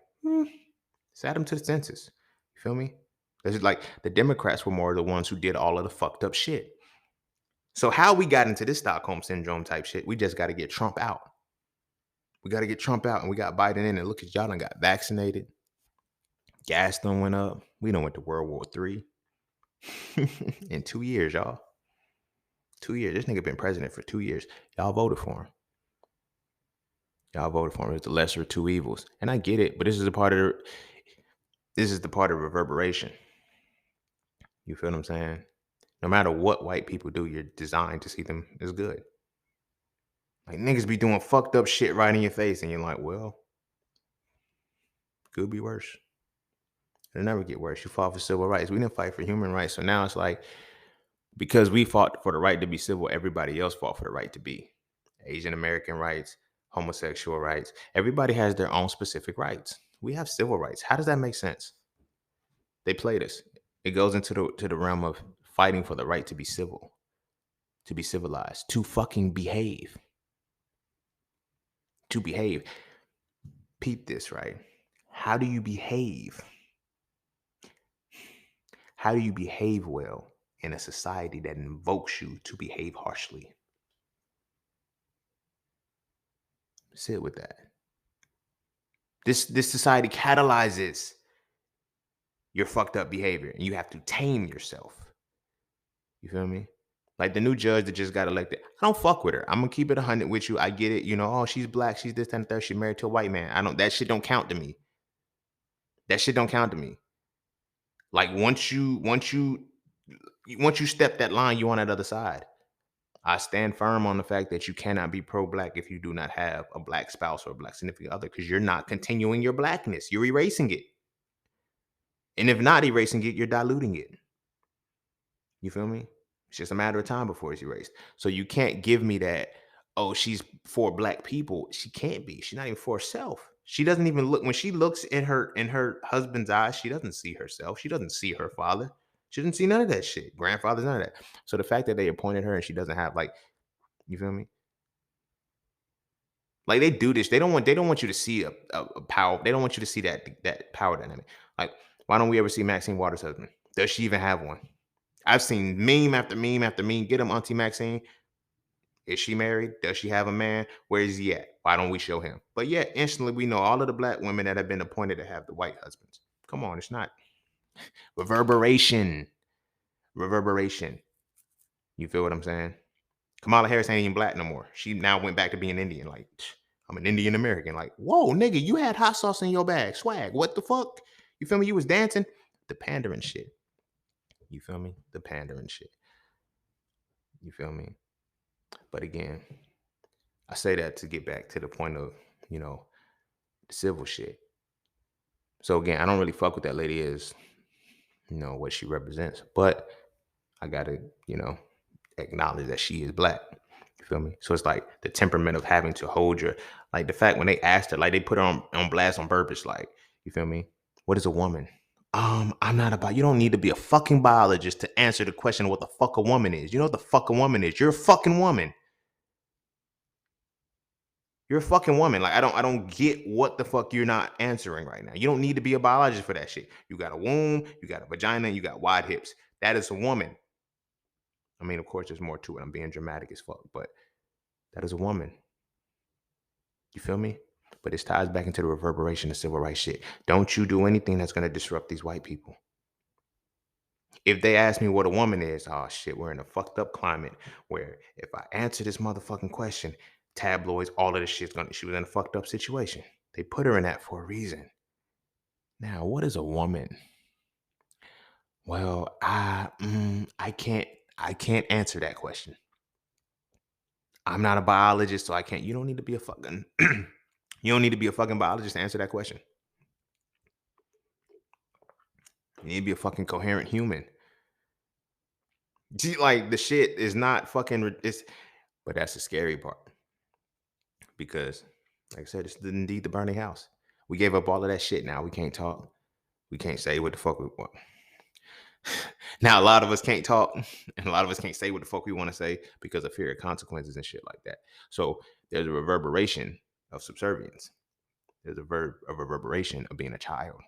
sat them to the census. You feel me? It's like the Democrats were more the ones who did all of the fucked up shit. So how we got into this Stockholm syndrome type shit, we just got to get Trump out. We got to get Trump out, and we got Biden in. And look at y'all done got vaccinated. Gas done went up. We done went to World War III in 2 years, y'all. 2 years. This nigga been president for 2 years. Y'all voted for him. Y'all voted for him. It's the lesser of two evils, and I get it. But this is the part of reverberation. You feel what I'm saying? No matter what white people do, you're designed to see them as good. Like, niggas be doing fucked up shit right in your face, and you're like, well, could be worse. It'll never get worse. You fought for civil rights. We didn't fight for human rights. So now it's like, because we fought for the right to be civil, everybody else fought for the right to be. Asian American rights, homosexual rights. Everybody has their own specific rights. We have civil rights. How does that make sense? They played us. It goes into the realm of fighting for the right to be civil, to be civilized, to fucking behave. To behave. Peep this, right? How do you behave? How do you behave well in a society that invokes you to behave harshly? Sit with that. This society catalyzes your fucked up behavior, and you have to tame yourself. You feel me? Like the new judge that just got elected. I don't fuck with her. I'm gonna keep it 100 with you. I get it. You know, oh, she's black. She's this, that, and the third. She's married to a white man. That shit don't count to me. That shit don't count to me. Like once you step that line, you on that other side. I stand firm on the fact that you cannot be pro-black if you do not have a black spouse or a black significant other, because you're not continuing your blackness. You're erasing it. And if not erasing it, you're diluting it. You feel me? It's just a matter of time before it's erased. So you can't give me that, oh, she's for black people. She can't be. She's not even for herself. She doesn't even look, when she looks in her husband's eyes, she doesn't see herself. She doesn't see her father. She doesn't see none of that shit. Grandfather's, none of that. So the fact that they appointed her and she doesn't have, like, you feel me? Like, they do this. They don't want you to see a power. They don't want you to see that power dynamic. Like, why don't we ever see Maxine Waters' husband? Does she even have one? I've seen meme after meme after meme. Get him, Auntie Maxine. Is she married? Does she have a man? Where is he at? Why don't we show him? But yet, instantly, we know all of the black women that have been appointed to have the white husbands. Come on, it's not. Reverberation. Reverberation. You feel what I'm saying? Kamala Harris ain't even black no more. She now went back to being Indian. Like, I'm an Indian American. Like, whoa, nigga, you had hot sauce in your bag. Swag. What the fuck? You feel me? You was dancing. The pandering shit. You feel me? The pandering shit. You feel me? But again, I say that to get back to the point of, the civil shit. So again, I don't really fuck with that lady is, what she represents. But I gotta, acknowledge that she is black. You feel me? So it's like the temperament of having to hold your, like the fact when they asked her, like they put her on blast on purpose, like, you feel me? What is a woman? I'm not about, you don't need to be a fucking biologist to answer the question of what the fuck a woman is. You know what the fuck a woman is? You're a fucking woman. You're a fucking woman. Like I don't get what the fuck you're not answering right now. You don't need to be a biologist for that shit. You got a womb, you got a vagina, you got wide hips. That is a woman. I mean, of course, there's more to it. I'm being dramatic as fuck, but that is a woman. You feel me? But this ties back into the reverberation of civil rights shit. Don't you do anything that's gonna disrupt these white people. If they ask me what a woman is, oh shit, we're in a fucked up climate where if I answer this motherfucking question, tabloids, all of this shit's gonna, she was in a fucked up situation. They put her in that for a reason. Now, what is a woman? Well, I can't answer that question. I'm not a biologist, so I can't. You don't need to be a fucking you don't need to be a fucking biologist to answer that question. You need to be a fucking coherent human. See, like the shit is not fucking it's, but that's the scary part. Because like I said, it's indeed the burning house. We gave up all of that shit now. We can't talk. We can't say what the fuck we want. Now a lot of us can't talk, and a lot of us can't say what the fuck we want to say because of fear of consequences and shit like that. So there's a reverberation of subservience. There's a reverberation of being a child.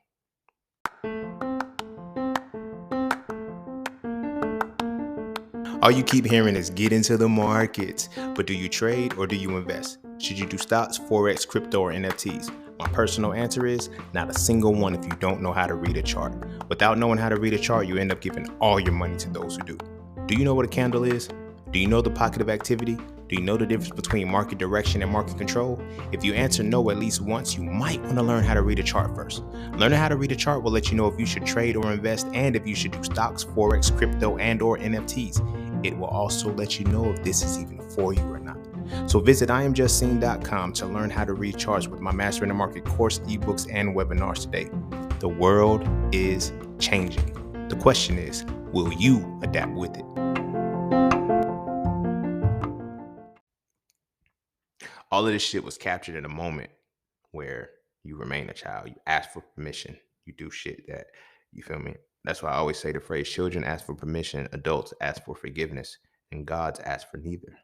All you keep hearing is get into the markets. But do you trade or do you invest? Should you do stocks, Forex, crypto, or NFTs? My personal answer is not a single one if you don't know how to read a chart. Without knowing how to read a chart, you end up giving all your money to those who do. Do you know what a candle is? Do you know the pocket of activity? Do you know the difference between market direction and market control? If you answer no at least once, you might want to learn how to read a chart first. Learning how to read a chart will let you know if you should trade or invest and if you should do stocks, Forex, crypto, and or NFTs. It will also let you know if this is even for you or not. So visit IamJustSeen.com to learn how to read charts with my Mastering the Market course, ebooks, and webinars today. The world is changing. The question is, will you adapt with it? All of this shit was captured in a moment where you remain a child. You ask for permission. You do shit that, you feel me? That's why I always say the phrase, children ask for permission, adults ask for forgiveness, and God's ask for neither.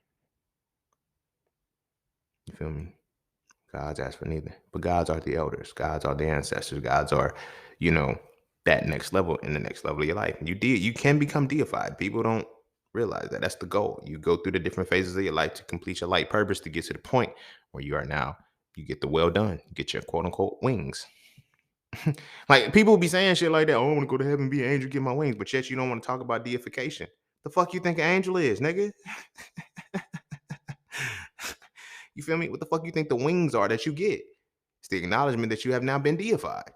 You feel me? Gods ask for neither. But gods are the elders. Gods are the ancestors. Gods are, you know, that next level in the next level of your life. You can become deified. People don't realize that. That's the goal. You go through the different phases of your life to complete your life purpose to get to the point where you are now. You get the well done. You get your quote unquote wings. Like people be saying shit like that. Oh, I want to go to heaven, be an angel, get my wings, but yet you don't want to talk about deification. The fuck you think an angel is, nigga? You feel me? What the fuck you think the wings are that you get? It's the acknowledgement that you have now been deified.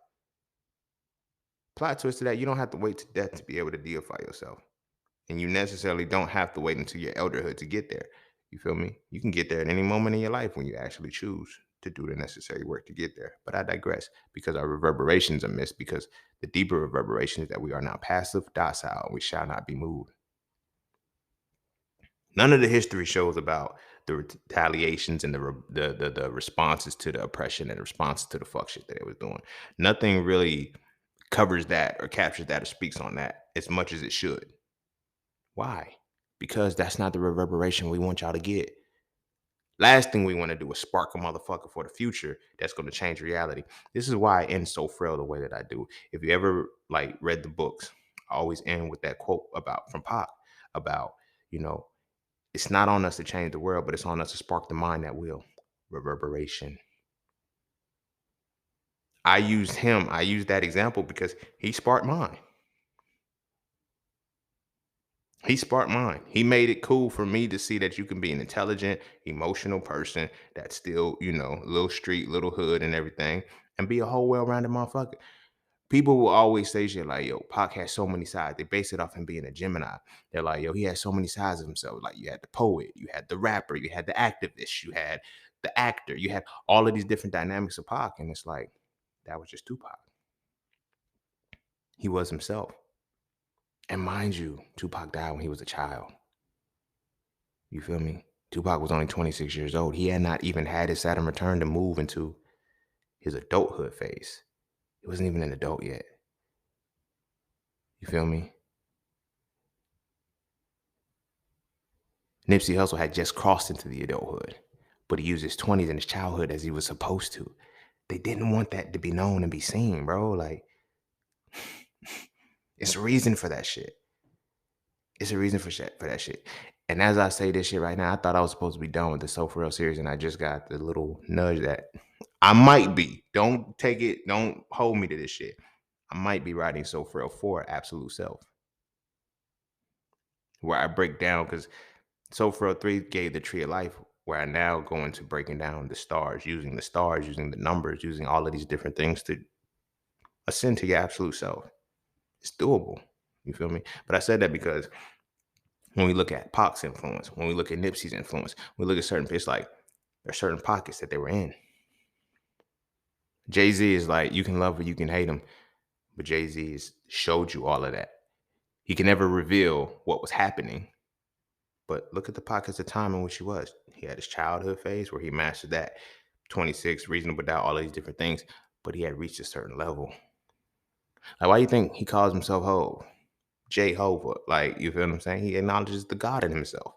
Plot twist to that, you don't have to wait to death to be able to deify yourself. And you necessarily don't have to wait until your elderhood to get there. You feel me? You can get there at any moment in your life when you actually choose to do the necessary work to get there. But I digress because our reverberations are missed because the deeper reverberation is that we are now passive, docile, we shall not be moved. None of the history shows about the retaliations and the responses to the oppression and the responses to the fuck shit that it was doing. Nothing really covers that or captures that or speaks on that as much as it should. Why? Because that's not the reverberation we want y'all to get. Last thing we want to do is spark a motherfucker for the future that's going to change reality. This is why I end so frail the way that I do. If you ever like read the books, I always end with that quote about from Pac about, you know, it's not on us to change the world, but it's on us to spark the mind that will. Reverberation. I used that example because he sparked mine. He sparked mine. He made it cool for me to see that you can be an intelligent, emotional person that's still, you know, little street, little hood and everything, and be a whole well-rounded motherfucker. People will always say shit like, yo, Pac has so many sides. They base it off him being a Gemini. They're like, yo, he has so many sides of himself. Like you had the poet, you had the rapper, you had the activist, you had the actor, you had all of these different dynamics of Pac. And it's like, that was just Tupac. He was himself. And mind you, Tupac died when he was a child. You feel me? Tupac was only 26 years old. He had not even had his Saturn return to move into his adulthood phase. He wasn't even an adult yet. You feel me? Nipsey Hussle had just crossed into the adulthood, but he used his 20s and his childhood as he was supposed to. They didn't want that to be known and be seen, bro. Like, it's a reason for that shit. It's a reason for that shit. And as I say this shit right now, I thought I was supposed to be done with the So For Real series, and I just got the little nudge that I might be. Don't take it, don't hold me to this shit. I might be writing So For Real 4 Absolute Self, where I break down, because So For Real 3 gave the tree of life, where I now go into breaking down the stars, using the numbers, using all of these different things to ascend to your absolute self. It's doable. You feel me? But I said that because when we look at Pac's influence, when we look at Nipsey's influence, we look at certain, it's like there are certain pockets that they were in. Jay-Z is like, you can love or you can hate him, but Jay-Z has showed you all of that. He can never reveal what was happening, but look at the pockets of time in which he was. He had his childhood phase where he mastered that, 26, reasonable doubt, all of these different things, but he had reached a certain level. Like, why do you think he calls himself Hov? Jehovah. Like, you feel what I'm saying? He acknowledges the God in himself.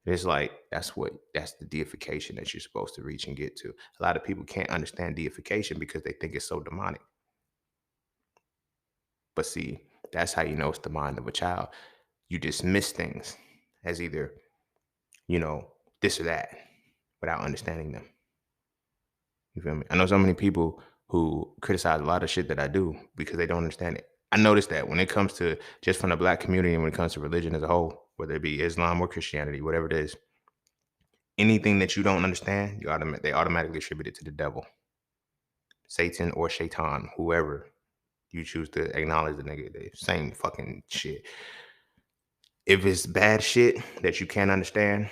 It's like, that's the deification that you're supposed to reach and get to. A lot of people can't understand deification because they think it's so demonic. But see, that's how you know it's the mind of a child. You dismiss things as either, this or that without understanding them. You feel me? I know so many people who criticize a lot of shit that I do because they don't understand it. I noticed that when it comes to just from the Black community and when it comes to religion as a whole, whether it be Islam or Christianity, whatever it is, anything that you don't understand, they automatically attribute it to the devil, Satan or Shaitan, whoever you choose to acknowledge the nigga, the same fucking shit. If it's bad shit that you can't understand,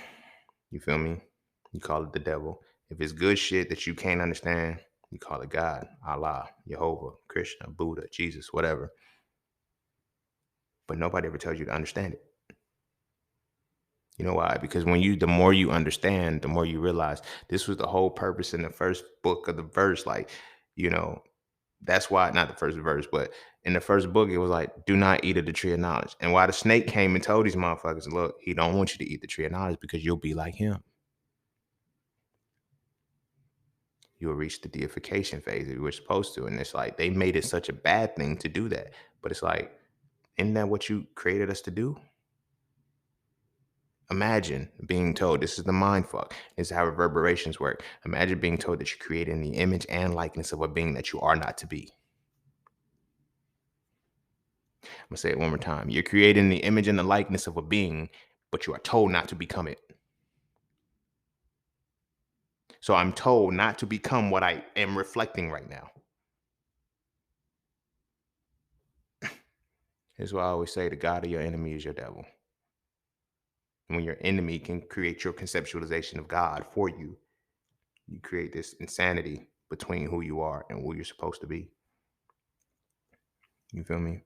you feel me? You call it the devil. If it's good shit that you can't understand, you call it God, Allah, Jehovah, Krishna, Buddha, Jesus, whatever. But nobody ever tells you to understand it. You know why? Because the more you understand, the more you realize this was the whole purpose in the first book of the verse. Like, that's why, not the first verse, but in the first book, it was like, do not eat of the tree of knowledge. And why the snake came and told these motherfuckers, look, he don't want you to eat the tree of knowledge because you'll be like him. You'll reach the deification phase that you were supposed to. And it's like, they made it such a bad thing to do that. But it's like, isn't that what you created us to do? Imagine being told, this is the mind fuck. This is how reverberations work. Imagine being told that you're creating the image and likeness of a being that you are not to be. I'm gonna say it one more time. You're creating the image and the likeness of a being, but you are told not to become it. So I'm told not to become what I am reflecting right now. Here's what I always say: the God of your enemy is your devil. When your enemy can create your conceptualization of God for you, you create this insanity between who you are and who you're supposed to be. You feel me?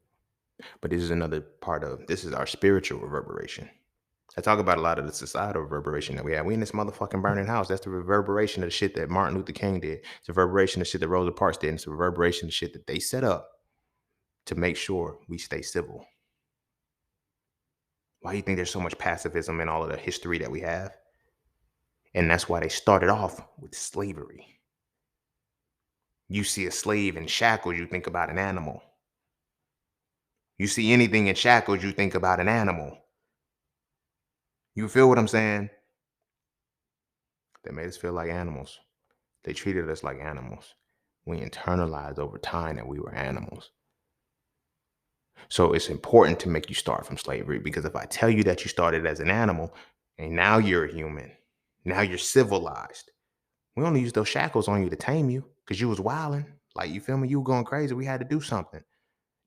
But this is another part of this is our spiritual reverberation. I talk about a lot of the societal reverberation that we have. We in this motherfucking burning house. That's the reverberation of the shit that Martin Luther King did. It's the reverberation of shit that Rosa Parks did. And it's the reverberation of shit that they set up to make sure we stay civil. Why do you think there's so much pacifism in all of the history that we have? And that's why they started off with slavery. You see a slave in shackles, you think about an animal. You see anything in shackles, you think about an animal. You feel what I'm saying? They made us feel like animals. They treated us like animals. We internalized over time that we were animals. So it's important to make you start from slavery, because if I tell you that you started as an animal and now you're a human, now you're civilized, we only used those shackles on you to tame you because you was wilding. Like, you feel me? You were going crazy. We had to do something.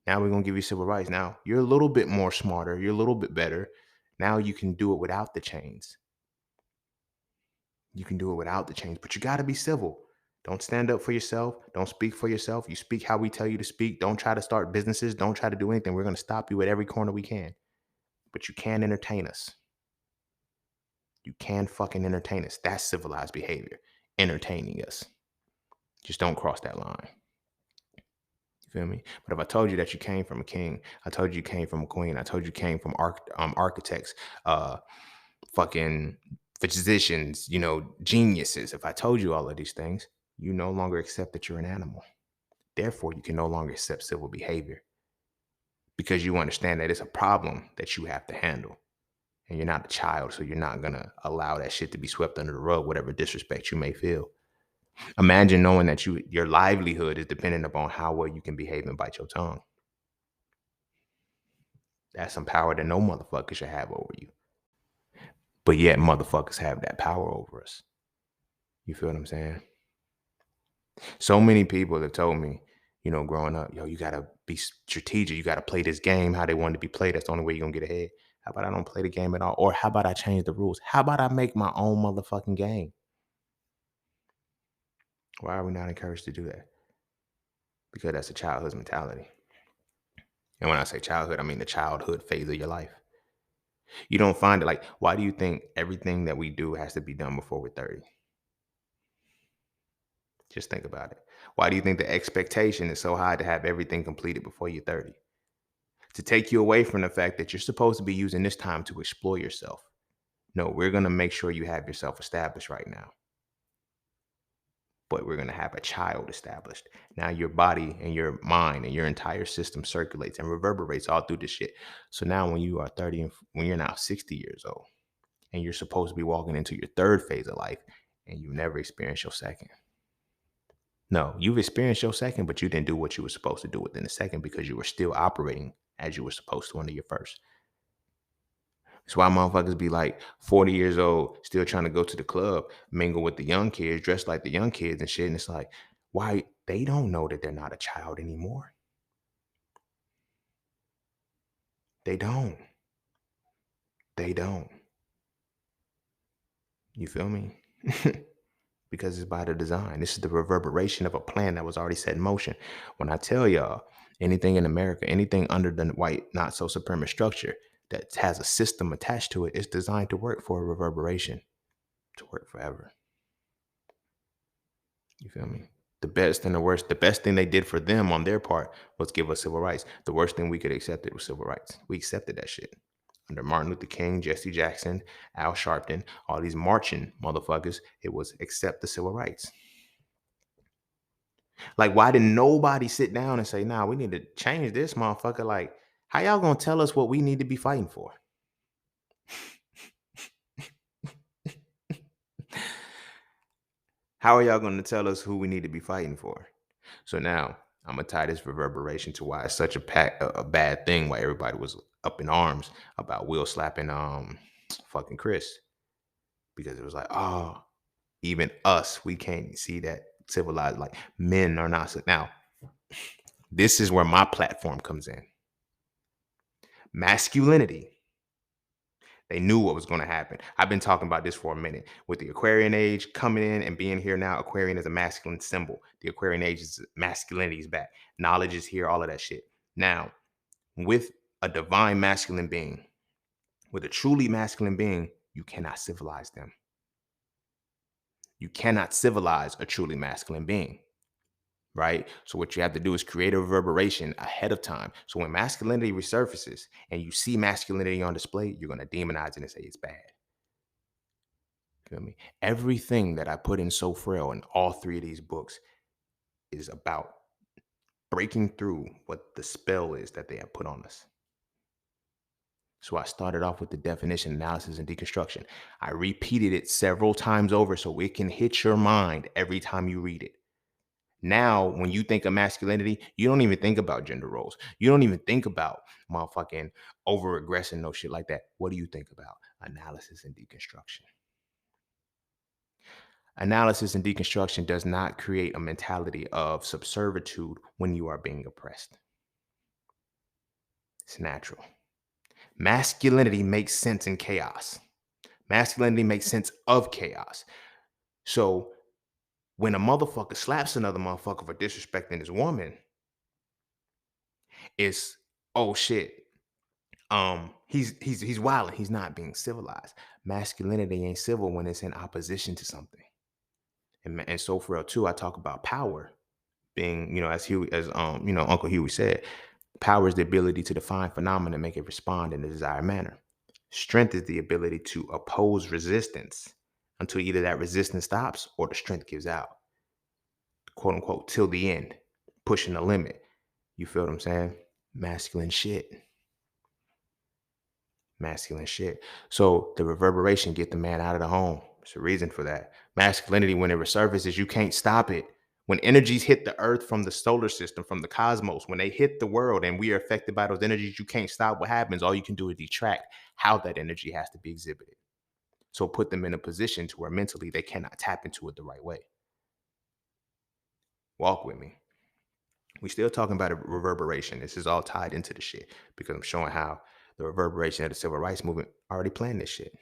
Now we're going to give you civil rights. Now you're a little bit more smarter. You're a little bit better. Now you can do it without the chains. You can do it without the chains, but you got to be civil. Don't stand up for yourself. Don't speak for yourself. You speak how we tell you to speak. Don't try to start businesses. Don't try to do anything. We're going to stop you at every corner we can. But you can entertain us. You can fucking entertain us. That's civilized behavior. Entertaining us. Just don't cross that line. You feel me? But if I told you that you came from a king, I told you you came from a queen, I told you came from architects, fucking physicians, geniuses. If I told you all of these things, you no longer accept that you're an animal. Therefore, you can no longer accept civil behavior because you understand that it's a problem that you have to handle. And you're not a child, so you're not going to allow that shit to be swept under the rug, whatever disrespect you may feel. Imagine knowing that your livelihood is dependent upon how well you can behave and bite your tongue. That's some power that no motherfucker should have over you. But yet motherfuckers have that power over us. You feel what I'm saying? So many people have told me, growing up, yo, you gotta be strategic. You gotta play this game how they want to be played. That's the only way you're gonna get ahead. How about I don't play the game at all? Or how about I change the rules? How about I make my own motherfucking game? Why are we not encouraged to do that? Because that's a childhood mentality. And when I say childhood, I mean the childhood phase of your life. You don't find it like, why do you think everything that we do has to be done before we're 30? Just think about it. Why do you think the expectation is so high to have everything completed before you're 30? To take you away from the fact that you're supposed to be using this time to explore yourself. No, we're going to make sure you have yourself established right now. But we're going to have a child established. Now your body and your mind and your entire system circulates and reverberates all through this shit. So now when you are 30 and when you're now 60 years old and you're supposed to be walking into your third phase of life and you never experienced your second. No, you've experienced your second, but you didn't do what you were supposed to do within the second because you were still operating as you were supposed to under your first. That's why motherfuckers be like 40 years old, still trying to go to the club, mingle with the young kids, dress like the young kids and shit. And it's like, why? They don't know that they're not a child anymore. They don't. They don't. You feel me? Because it's by the design. This is the reverberation of a plan that was already set in motion. When I tell y'all anything in America, anything under the white, not so supremacist structure that has a system attached to it, it's designed to work for a reverberation, to work forever. You feel me? The best and the worst, the best thing they did for them on their part was give us civil rights. The worst thing we could accept it was civil rights. We accepted that shit. Under Martin Luther King, Jesse Jackson, Al Sharpton, all these marching motherfuckers, it was accept the civil rights. Like, why did nobody sit down and say, nah, we need to change this motherfucker? Like, how y'all gonna tell us what we need to be fighting for? How are y'all gonna tell us who we need to be fighting for? So now I'm gonna tie this reverberation to why it's such a bad thing, why everybody was up in arms about Will slapping fucking Chris. Because it was like, oh, even us, we can't see that civilized, like men are not. Now, this is where my platform comes in. Masculinity. They knew what was going to happen. I've been talking about this for a minute. With the Aquarian age coming in and being here now, Aquarian is a masculine symbol. The Aquarian age is masculinity is back. Knowledge is here, all of that shit. Now, with a divine masculine being, with a truly masculine being, you cannot civilize them. You cannot civilize a truly masculine being. Right? So what you have to do is create a reverberation ahead of time. So when masculinity resurfaces and you see masculinity on display, you're going to demonize it and say it's bad. Feel me? Everything that I put in So Frail in all three of these books is about breaking through what the spell is that they have put on us. So I started off with the definition, analysis, and deconstruction. I repeated it several times over so it can hit your mind every time you read it. Now, when you think of masculinity, you don't even think about gender roles. You don't even think about motherfucking over aggression, no shit like that. What do you think about? Analysis and deconstruction. Analysis and deconstruction does not create a mentality of subservitude when you are being oppressed. It's natural. Masculinity makes sense in chaos. Masculinity makes sense of chaos. So when a motherfucker slaps another motherfucker for disrespecting his woman, it's, oh shit, He's wilding. He's not being civilized. Masculinity ain't civil when it's in opposition to something. And so for real too, I talk about power being, as Huey, as Uncle Huey said, power is the ability to define phenomena and make it respond in the desired manner. Strength is the ability to oppose resistance until either that resistance stops or the strength gives out, quote unquote, till the end, pushing the limit. You feel what I'm saying? Masculine shit. Masculine shit. So the reverberation get the man out of the home. There's a reason for that. Masculinity, when it resurfaces, you can't stop it. When energies hit the earth from the solar system, from the cosmos, when they hit the world and we are affected by those energies, you can't stop what happens. All you can do is detract how that energy has to be exhibited. So put them in a position to where mentally they cannot tap into it the right way. Walk with me. We still talking about a reverberation. This is all tied into the shit because I'm showing how the reverberation of the civil rights movement already planned this shit.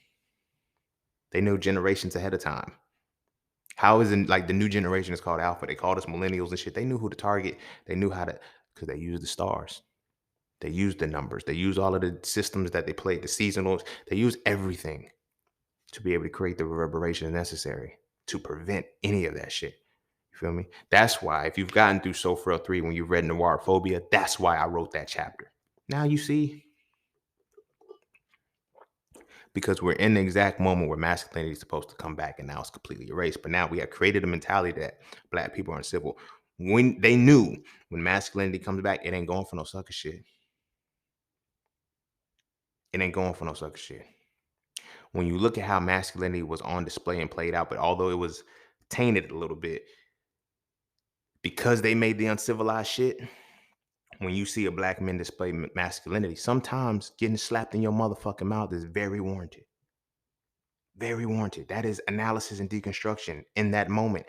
They knew generations ahead of time. How is it like the new generation is called alpha? They called us millennials and shit. They knew who to target. They knew how to, because they used the stars. They used the numbers. They used all of the systems that they played, the seasonals. They used everything to be able to create the reverberation necessary to prevent any of that shit. You feel me? That's why if you've gotten through So Frail 3 when you've read Noir Phobia, that's why I wrote that chapter. Now you see, because we're in the exact moment where masculinity is supposed to come back and now it's completely erased. But now we have created a mentality that Black people are uncivil. When they knew when masculinity comes back, it ain't going for no sucker shit. It ain't going for no sucker shit. When you look at how masculinity was on display and played out, but although it was tainted a little bit because they made the uncivilized shit, when you see a Black man display masculinity, sometimes getting slapped in your motherfucking mouth is very warranted. Very warranted. That is analysis and deconstruction in that moment.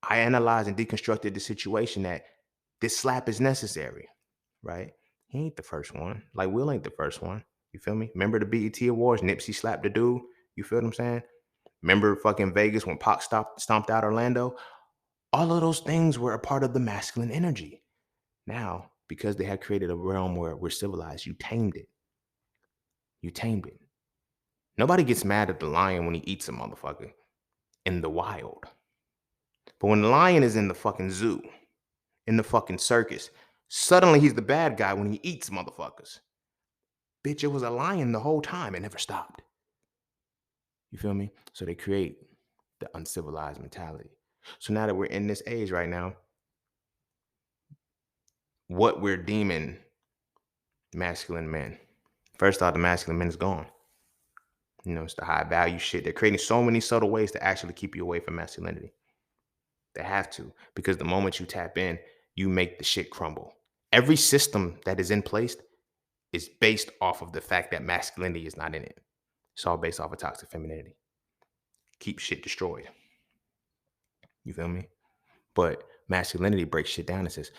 I analyzed and deconstructed the situation that this slap is necessary, right? He ain't the first one. Like Will ain't the first one. You feel me? Remember the BET Awards? Nipsey slapped the dude. You feel what I'm saying? Remember fucking Vegas when Pac stomped out Orlando? All of those things were a part of the masculine energy. Now, because they have created a realm where we're civilized, you tamed it. You tamed it. Nobody gets mad at the lion when he eats a motherfucker in the wild. But when the lion is in the fucking zoo, in the fucking circus, suddenly he's the bad guy when he eats motherfuckers. Bitch, it was a lion the whole time. It never stopped. You feel me? So they create the uncivilized mentality. So now that we're in this age right now, what we're deeming masculine men. First off, the masculine men is gone. It's the high value shit. They're creating so many subtle ways to actually keep you away from masculinity. They have to, because the moment you tap in, you make the shit crumble. Every system that is in place is based off of the fact that masculinity is not in it. It's all based off of toxic femininity. Keep shit destroyed. You feel me? But masculinity breaks shit down and says,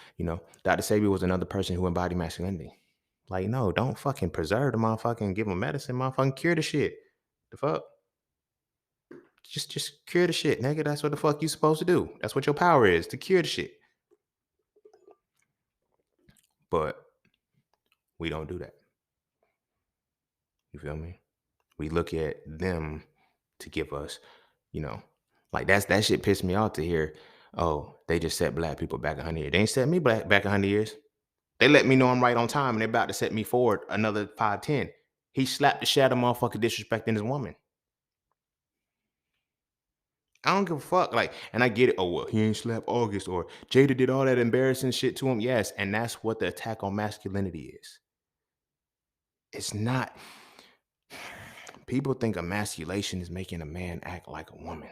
Dr. Sabi was another person who embodied masculinity. Like, no, don't fucking preserve the motherfucker and give him medicine, motherfucking cure the shit. The fuck? Just cure the shit, nigga. That's what the fuck you supposed to do. That's what your power is, to cure the shit. But we don't do that. You feel me? We look at them to give us, like that shit pissed me off to hear, oh, they just set Black people back 100 years. They ain't set me back 100 years. They let me know I'm right on time and they're about to set me forward another 5, 10. He slapped the shit out of motherfucker disrespecting his woman. I don't give a fuck. Like, and I get it. Oh, well, he ain't slapped August or Jada did all that embarrassing shit to him. Yes. And that's what the attack on masculinity is. It's not. People think emasculation is making a man act like a woman.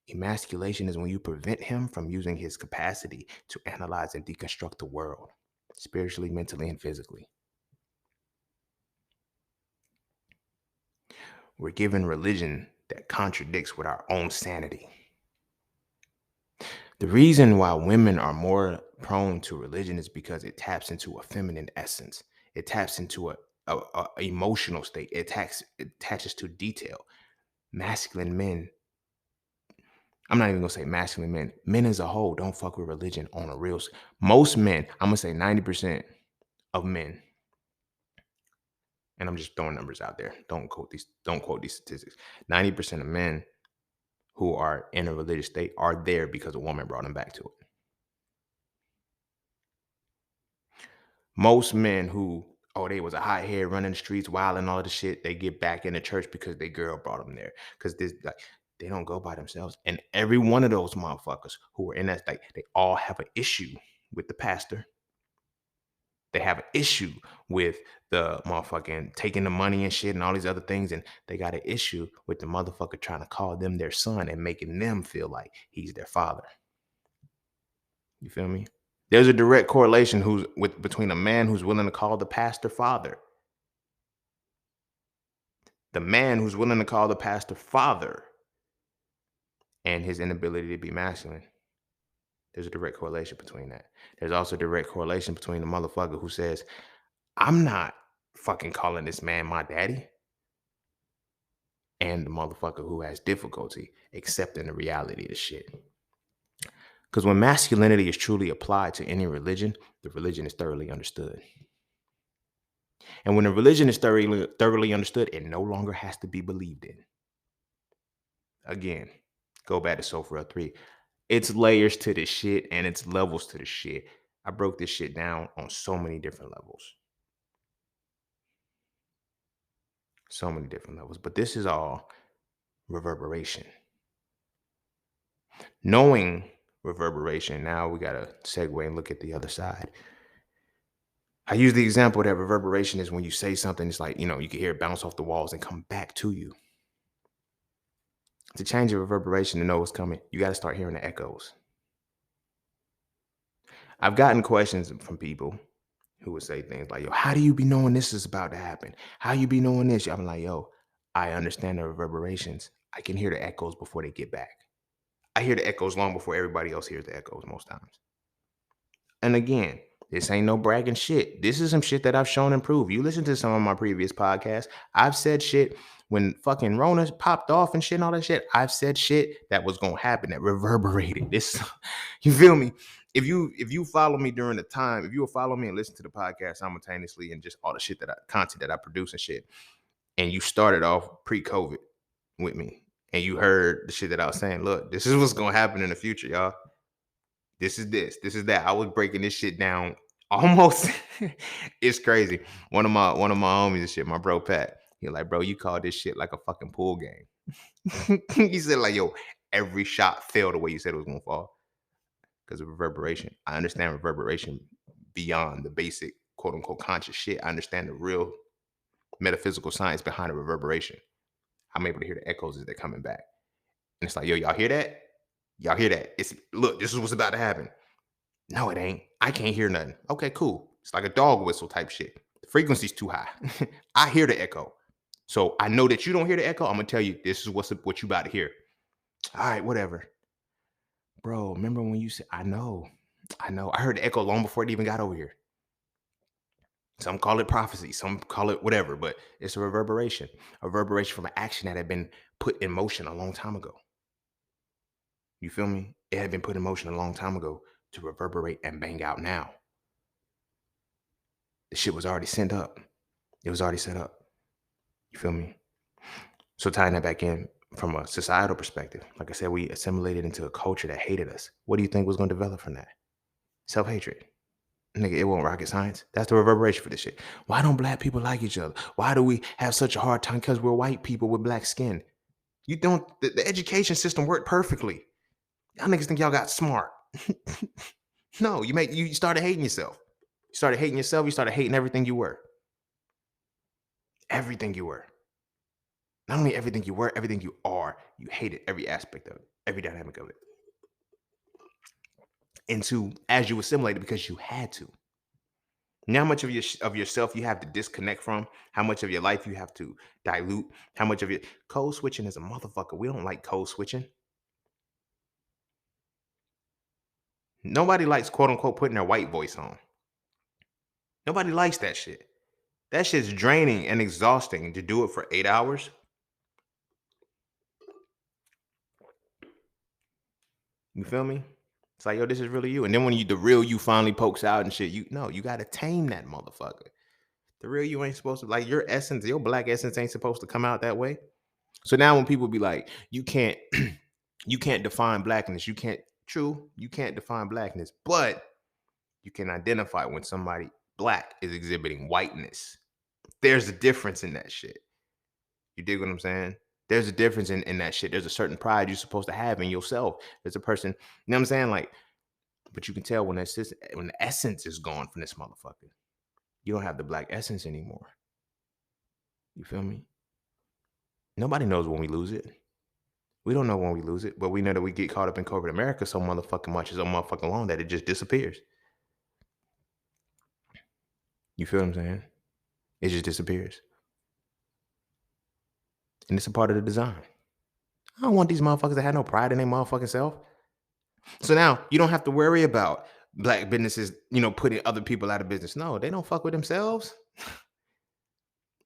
Emasculation is when you prevent him from using his capacity to analyze and deconstruct the world, spiritually, mentally, and physically. We're given religion that contradicts with our own sanity. The reason why women are more prone to religion is because it taps into a feminine essence. It taps into a emotional state. It attaches to detail. Masculine men, I'm not even gonna say masculine men. Men as a whole don't fuck with religion on a real. Most men, I'm gonna say 90% of men And I'm just throwing numbers out there. Don't quote these statistics. 90% of men who are in a religious state are there because a woman brought them back to it. Most men who, oh, they was a hothead running the streets, wild and all of the shit, they get back in the church because their girl brought them there. Because this, like, they don't go by themselves. And every one of those motherfuckers who were in that state, they all have an issue with the pastor. They have an issue with the motherfucking taking the money and shit and all these other things. And they got an issue with the motherfucker trying to call them their son and making them feel like he's their father. You feel me? There's a direct correlation between a man who's willing to call the pastor father. The man who's willing to call the pastor father and his inability to be masculine. There's a direct correlation between that. There's also a direct correlation between the motherfucker who says, I'm not fucking calling this man my daddy, and the motherfucker who has difficulty accepting the reality of the shit. Because when masculinity is truly applied to any religion, the religion is thoroughly understood. And when a religion is thoroughly understood, it no longer has to be believed in. Again, go back to Sophia 3. It's layers to this shit and it's levels to the shit. I broke this shit down on so many different levels. So many different levels. But this is all reverberation. Knowing reverberation, now we got to segue and look at the other side. I use the example that reverberation is when you say something, it's like, you can hear it bounce off the walls and come back to you. To change your reverberation to know what's coming, you got to start hearing the echoes. I've gotten questions from people who would say things like, yo, how do you be knowing this is about to happen? How you be knowing this? I'm like, yo, I understand the reverberations. I can hear the echoes before they get back. I hear the echoes long before everybody else hears the echoes most times. And again, this ain't no bragging shit. This is some shit that I've shown and proved. You listen to some of my previous podcasts. I've said shit when fucking Rona popped off and shit and all that shit. I've said shit that was gonna happen that reverberated. This, you feel me? If you follow me during the time, if you will follow me and listen to the podcast simultaneously and just all the shit content that I produce and shit, and you started off pre-COVID with me and you heard the shit that I was saying, look, this is what's gonna happen in the future, y'all. This is that. I was breaking this shit down almost. It's crazy. One of my homies and shit, my bro Pat, he like, bro, you call this shit like a fucking pool game. He said, like, yo, every shot fell the way you said it was gonna fall because of reverberation. I understand reverberation beyond the basic quote unquote conscious shit. I understand the real metaphysical science behind the reverberation. I'm able to hear the echoes as they're coming back. And it's like, yo, y'all hear that? Y'all hear that? Look, this is what's about to happen. No, it ain't. I can't hear nothing. Okay, cool. It's like a dog whistle type shit. The frequency's too high. I hear the echo. So I know that you don't hear the echo. I'm gonna tell you this is what you about to hear. All right, whatever. Bro, remember when you said, I know. I heard the echo long before it even got over here. Some call it prophecy, some call it whatever, but it's a reverberation from an action that had been put in motion a long time ago. You feel me? It had been put in motion a long time ago to reverberate and bang out now. The shit was already sent up. It was already set up. You feel me? So tying that back in from a societal perspective, like I said, we assimilated into a culture that hated us. What do you think was going to develop from that? Self-hatred. Nigga, it won't rocket science. That's the reverberation for this shit. Why don't black people like each other? Why do we have such a hard time? Because we're white people with black skin. You don't, the education system worked perfectly. Y'all niggas think y'all got smart. No, you started hating yourself. You started hating yourself. You started hating everything you were. Everything you were. Not only everything you were, everything you are. You hated every aspect of it, every dynamic of it. As you assimilated because you had to. Now, how much of yourself you have to disconnect from, how much of your life you have to dilute, how much of your code switching is a motherfucker. We don't like code switching. Nobody likes quote unquote putting their white voice on. Nobody likes that shit. That shit's draining and exhausting to do it for 8 hours. You feel me? It's like, yo, this is really you. And then when the real you finally pokes out and shit, you gotta tame that motherfucker. The real you ain't supposed to, like, your essence, your black essence ain't supposed to come out that way. So now when people be like, you can't you can't define blackness, you can't, true, you can't define blackness, but you can identify when somebody black is exhibiting whiteness. There's a difference in that shit. You dig what I'm saying? There's a difference in that shit. There's a certain pride you're supposed to have in yourself. There's a person, you know what I'm saying? Like, but you can tell when when the essence is gone from this motherfucker. You don't have the black essence anymore. You feel me? Nobody knows when we lose it. We don't know when we lose it, but we know that we get caught up in corporate America so motherfucking much, so motherfucking long that it just disappears. You feel what I'm saying? It just disappears. And it's a part of the design. I don't want these motherfuckers to have no pride in their motherfucking self. So now you don't have to worry about black businesses, putting other people out of business. No, they don't fuck with themselves.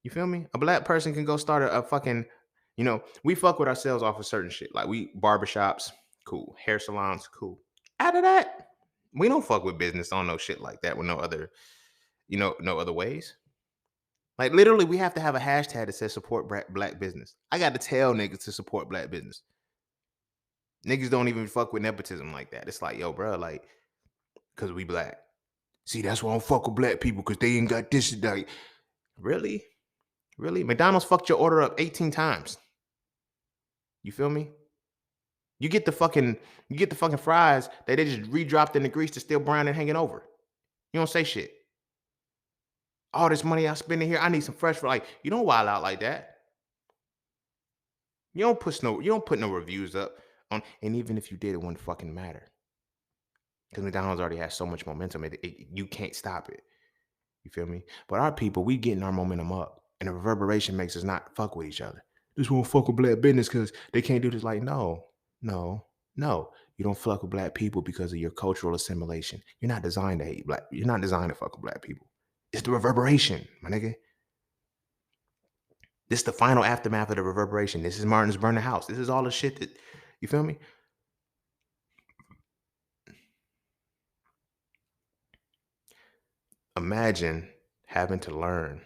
You feel me? A black person can go start a fucking, we fuck with ourselves off of certain shit. Like we barbershops, cool. Hair salons, cool. Out of that, we don't fuck with business on no shit like that with no other, no other ways. Like literally, we have to have a hashtag that says support black business. I got to tell niggas to support black business. Niggas don't even fuck with nepotism like that. It's like, yo, bro, like, cause we black. See, that's why I don't fuck with black people, cause they ain't got this. Like, really? Really? McDonald's fucked your order up 18 times. You feel me? You get the fucking fries that they just re-dropped in the grease to still brown and hanging over. You don't say shit. All this money I spending here, I need some fresh fries. Like, you don't wild out like that. You don't put no reviews up on, and even if you did, it wouldn't fucking matter. Because McDonald's already has so much momentum, you can't stop it. You feel me? But our people, we getting our momentum up. And the reverberation makes us not fuck with each other. This won't fuck with black business because they can't do this. Like, no. You don't fuck with black people because of your cultural assimilation. You're not designed to hate black. You're not designed to fuck with black people. It's the reverberation, my nigga. This is the final aftermath of the reverberation. This is Martin's burn the house. This is all the shit that, you feel me? Imagine having to learn.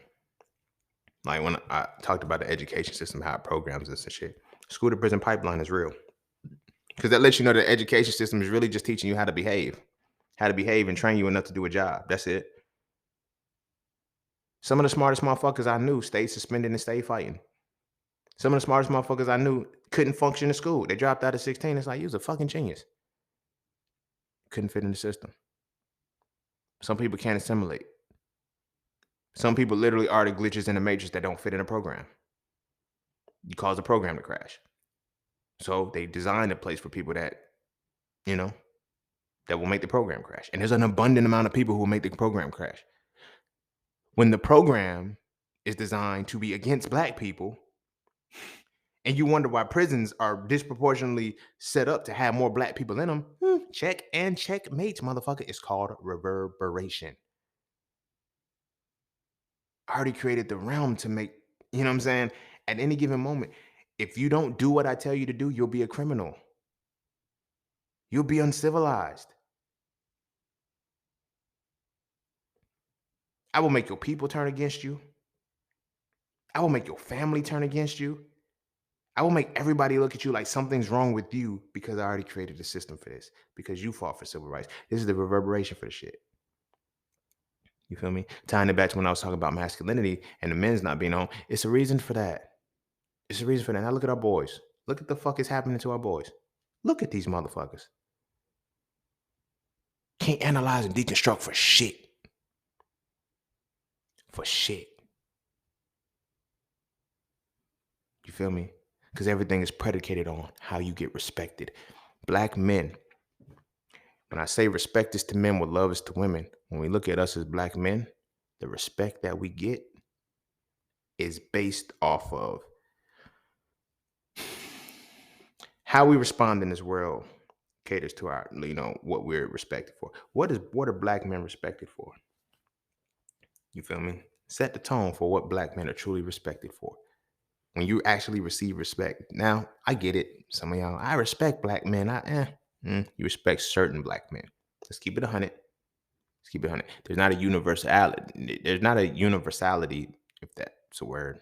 Like when I talked about the education system, how it programs this and shit. School to prison pipeline is real. Because that lets you know the education system is really just teaching you how to behave and train you enough to do a job. That's it. Some of the smartest motherfuckers I knew stayed suspended and stayed fighting. Some of the smartest motherfuckers I knew couldn't function in school. They dropped out at 16. It's like, you was a fucking genius. Couldn't fit in the system. Some people can't assimilate. Some people literally are the glitches in the matrix that don't fit in a program. You cause the program to crash. So they designed a place for people that, that will make the program crash. And there's an abundant amount of people who will make the program crash. When the program is designed to be against black people, and you wonder why prisons are disproportionately set up to have more black people in them, check and checkmate, motherfucker. It's called reverberation. I already created the realm to make, you know what I'm saying? At any given moment, if you don't do what I tell you to do, you'll be a criminal. You'll be uncivilized. I will make your people turn against you. I will make your family turn against you. I will make everybody look at you like something's wrong with you because I already created a system for this, because you fought for civil rights. This is the reverberation for the shit. You feel me? Tying it back to when I was talking about masculinity and the men's not being on, it's a reason for that. It's a reason for that. Now look at our boys. Look at the fuck is happening to our boys. Look at these motherfuckers. Can't analyze and deconstruct for shit. For shit. You feel me? Because everything is predicated on how you get respected. Black men, when I say respect is to men what love is to women, when we look at us as black men, the respect that we get is based off of how we respond in this world caters to our, what we're respected for. What are black men respected for? You feel me? Set the tone for what black men are truly respected for. When you actually receive respect. Now, I get it. Some of y'all, I respect black men. You respect certain black men. Let's keep it 100. Let's keep it 100. There's not a universality. There's not a universality, if that's a word.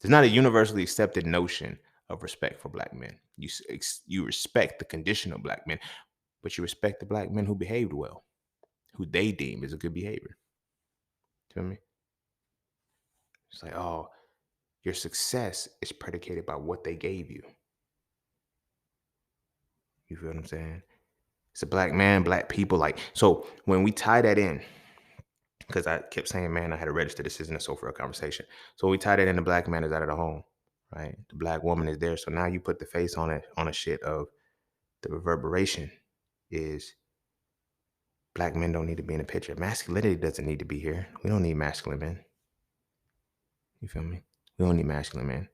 There's not a universally accepted notion of respect for black men. You respect the condition of black men, but you respect the black men who behaved well, who they deem is a good behavior. Feel me? It's like, oh, your success is predicated by what they gave you. You feel what I'm saying? It's a black man, black people. Like, so when we tie that in, because I kept saying, man, I had to register this isn't a soul for a conversation. So we tie that in, the black man is out of the home, right? The black woman is there. So now you put the face on it, on a shit of the reverberation is black men don't need to be in the picture. Masculinity doesn't need to be here. We don't need masculine men. You feel me? We don't need masculine men.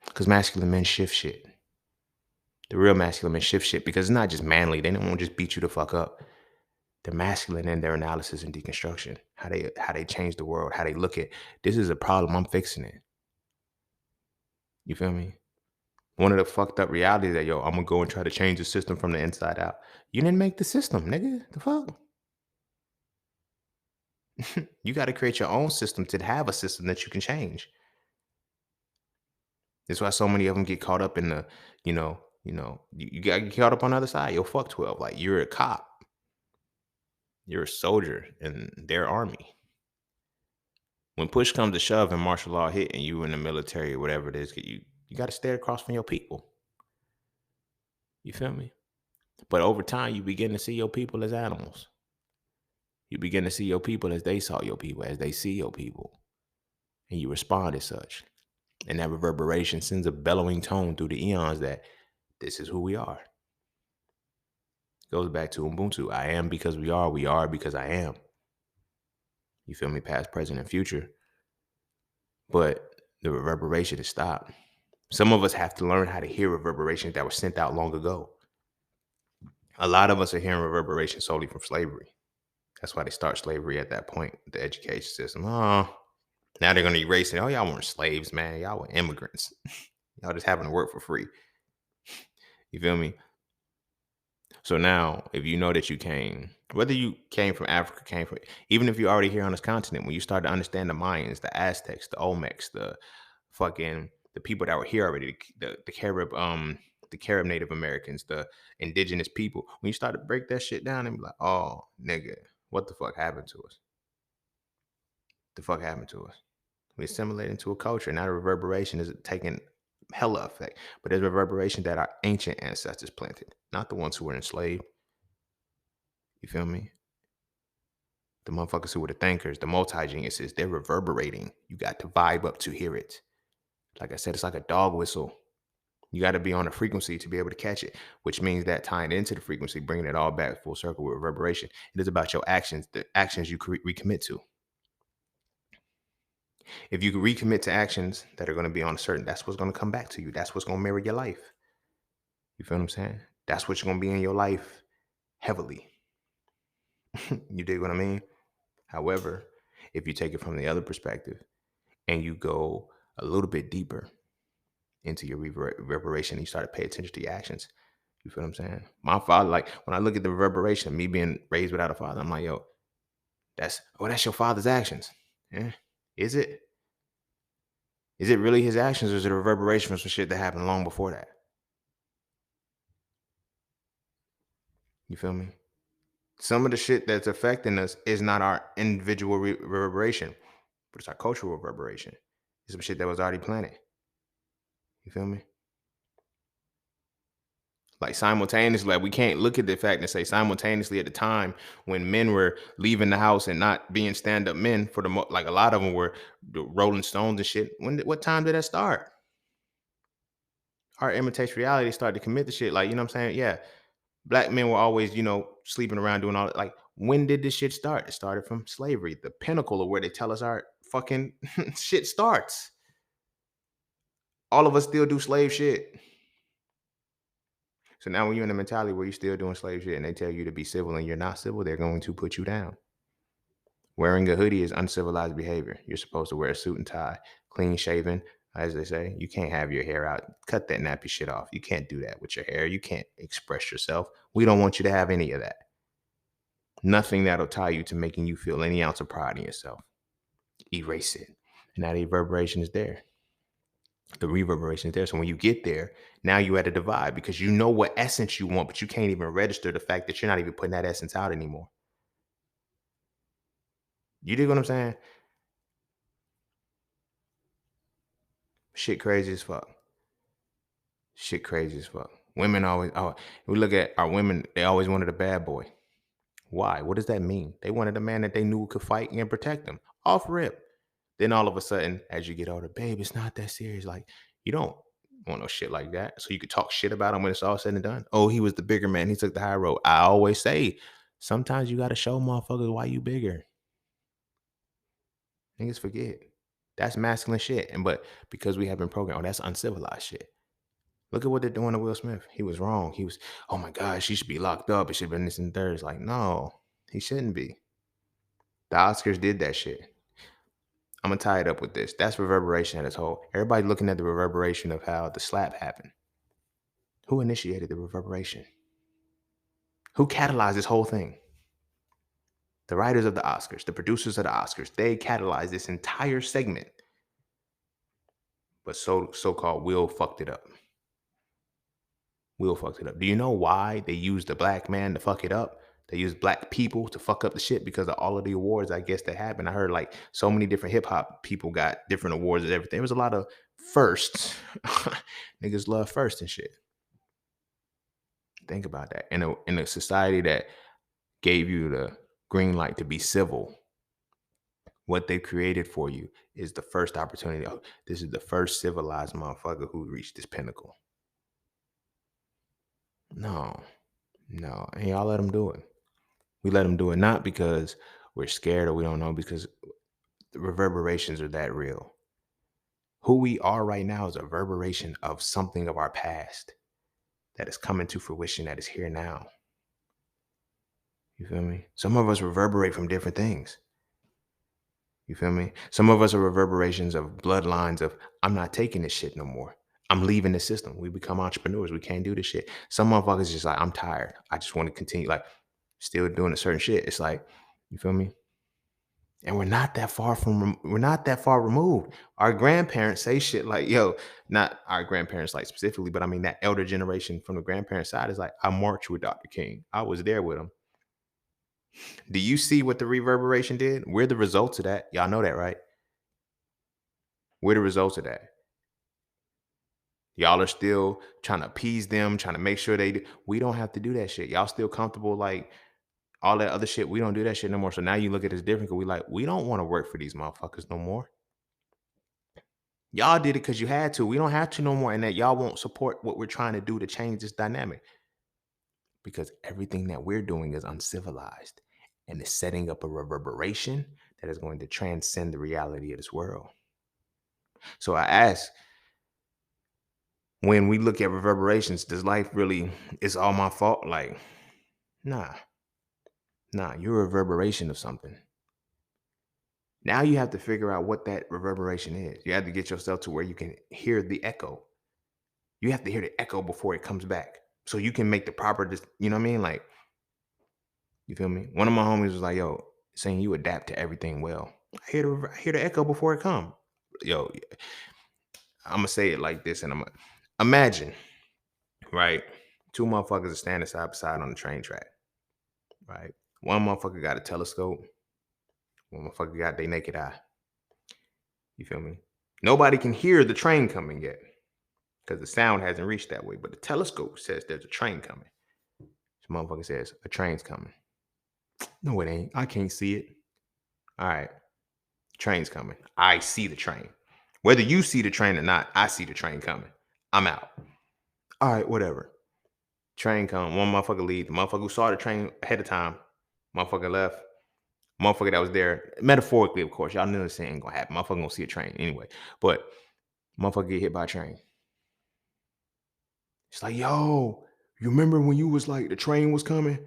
Because masculine men shift shit. The real masculine men shift shit because it's not just manly. They don't just beat you the fuck up. They're masculine in their analysis and deconstruction. How they change the world, how they look at this is a problem, I'm fixing it. You feel me? One of the fucked up realities that, yo, I'm gonna go and try to change the system from the inside out. You didn't make the system, nigga. The fuck? You got to create your own system to have a system that you can change. That's why so many of them get caught up in the, you got to get caught up on the other side. Yo, fuck 12. Like, you're a cop. You're a soldier in their army. When push comes to shove and martial law hit and you in the military or whatever it is, you got to stay across from your people. You feel me? But over time, you begin to see your people as animals. You begin to see your people as they saw your people, as they see your people. And you respond as such. And that reverberation sends a bellowing tone through the eons that this is who we are. Goes back to Ubuntu. I am because we are because I am. You feel me? Past, present, and future. But the reverberation is stopped. Some of us have to learn how to hear reverberations that were sent out long ago. A lot of us are hearing reverberation solely from slavery. That's why they start slavery at that point, the education system. Oh, now they're going to erase it. Oh, y'all weren't slaves, man. Y'all were immigrants. Y'all just having to work for free. You feel me? So now, if you know that you came, whether you came from Africa, even if you're already here on this continent, when you start to understand the Mayans, the Aztecs, the Olmecs, the people that were here already, the Carib Native Americans, the indigenous people, when you start to break that shit down and be like, oh, nigga, what the fuck happened to us? The fuck happened to us? We assimilate into a culture. Now the reverberation is taking hella effect. But there's reverberation that our ancient ancestors planted, not the ones who were enslaved. You feel me? The motherfuckers who were the thinkers, the multi-geniuses, they're reverberating. You got to vibe up to hear it. Like I said, it's like a dog whistle. You got to be on a frequency to be able to catch it, which means that tying into the frequency, bringing it all back full circle with reverberation. It is about your actions, the actions you recommit to. If you recommit to actions that are going to be on a certain, that's what's going to come back to you. That's what's going to mirror your life. You feel what I'm saying? That's what's going to be in your life heavily. You dig what I mean? However, if you take it from the other perspective and you go a little bit deeper into your reverberation, and you start to pay attention to your actions. You feel what I'm saying? My father, like when I look at the reverberation of me being raised without a father, I'm like, yo, that's your father's actions. Yeah. Is it? Is it really his actions, or is it a reverberation from some shit that happened long before that? You feel me? Some of the shit that's affecting us is not our individual reverberation, but it's our cultural reverberation. It's some shit that was already planted. You feel me? Like simultaneously, like we can't look at the fact and say simultaneously at the time when men were leaving the house and not being stand-up men for like a lot of them were the Rolling Stones and shit. What time did that start? Art imitates reality. They started to commit the shit. Like, you know what I'm saying? Yeah. Black men were always, sleeping around doing all that. Like, when did this shit start? It started from slavery, the pinnacle of where they tell us our fucking shit starts. All of us still do slave shit. So now when you're in a mentality where you're still doing slave shit and they tell you to be civil and you're not civil, they're going to put you down. Wearing a hoodie is uncivilized behavior. You're supposed to wear a suit and tie, clean shaven, as they say. You can't have your hair out. Cut that nappy shit off. You can't do that with your hair. You can't express yourself. We don't want you to have any of that. Nothing that'll tie you to making you feel any ounce of pride in yourself. Erase it. And now the reverberation is there. The reverberation is there. So when you get there, now you're at a divide because you know what essence you want, but you can't even register the fact that you're not even putting that essence out anymore. You dig what I'm saying? Shit crazy as fuck. Shit crazy as fuck. Women always, oh, we look at our women, they always wanted a bad boy. Why? What does that mean? They wanted a man that they knew could fight and protect them. Off rip. Then all of a sudden, as you get older, babe, it's not that serious. Like, you don't want no shit like that. So you could talk shit about him when it's all said and done. Oh, he was the bigger man. He took the high road. I always say, sometimes you got to show motherfuckers why you bigger. Niggas forget. That's masculine shit. And but because we have been programmed, oh, that's uncivilized shit. Look at what they're doing to Will Smith. He was wrong. He was, oh my gosh, he should be locked up. It should have been this and third. It's like, no, he shouldn't be. The Oscars did that shit. I'm gonna tie it up with this. That's reverberation at its whole. Everybody looking at the reverberation of how the slap happened. Who initiated the reverberation? Who catalyzed this whole thing? The writers of the Oscars, the producers of the Oscars, they catalyzed this entire segment. But so-called Will fucked it up. Will fucked it up. Do you know why they used a black man to fuck it up? They used black people to fuck up the shit because of all of the awards, I guess, that happened. I heard like so many different hip hop people got different awards and everything. There was a lot of firsts. Niggas love first and shit. Think about that. In a society that gave you the green light to be civil, what they created for you is the first opportunity. Oh, this is the first civilized motherfucker who reached this pinnacle. No, no. And y'all let them do it. We let them do it not because we're scared or we don't know, because the reverberations are that real. Who we are right now is a reverberation of something of our past that is coming to fruition, that is here now. You feel me? Some of us reverberate from different things. You feel me? Some of us are reverberations of bloodlines of, I'm not taking this shit no more. I'm leaving the system. We become entrepreneurs. We can't do this shit. Some motherfuckers just like, I'm tired. I just want to continue like still doing a certain shit. It's like, you feel me? And we're not that far removed. Our grandparents say shit like, yo, not our grandparents like specifically, but I mean that elder generation from the grandparent side is like, I marched with Dr. King. I was there with him. Do you see what the reverberation did? We're the results of that. Y'all know that, right? We're the results of that. Y'all are still trying to appease them, trying to make sure they do. We don't have to do that shit. Y'all still comfortable like all that other shit. We don't do that shit no more. So now you look at it different because we don't want to work for these motherfuckers no more. Y'all did it because you had to. We don't have to no more. And that y'all won't support what we're trying to do to change this dynamic. Because everything that we're doing is uncivilized and is setting up a reverberation that is going to transcend the reality of this world. So I ask, when we look at reverberations, does life really, it's all my fault? Like, nah, you're a reverberation of something. Now you have to figure out what that reverberation is. You have to get yourself to where you can hear the echo. You have to hear the echo before it comes back. So you can make the proper, you know what I mean? Like, you feel me? One of my homies was like, yo, saying you adapt to everything well. I hear the echo before it come. Yo, I'm going to say it like this. And imagine, right? Two motherfuckers are standing side by side on the train track, right? One motherfucker got a telescope. One motherfucker got their naked eye. You feel me? Nobody can hear the train coming yet because the sound hasn't reached that way. But the telescope says there's a train coming. This motherfucker says a train's coming. No, it ain't. I can't see it. All right. Train's coming. I see the train. Whether you see the train or not, I see the train coming. I'm out. All right, whatever. Train come. One motherfucker leave. The motherfucker who saw the train ahead of time, motherfucker left. Motherfucker that was there, metaphorically, of course. Y'all know this ain't gonna happen. Motherfucker gonna see a train anyway. But motherfucker get hit by a train. It's like, yo, you remember when you was like, the train was coming?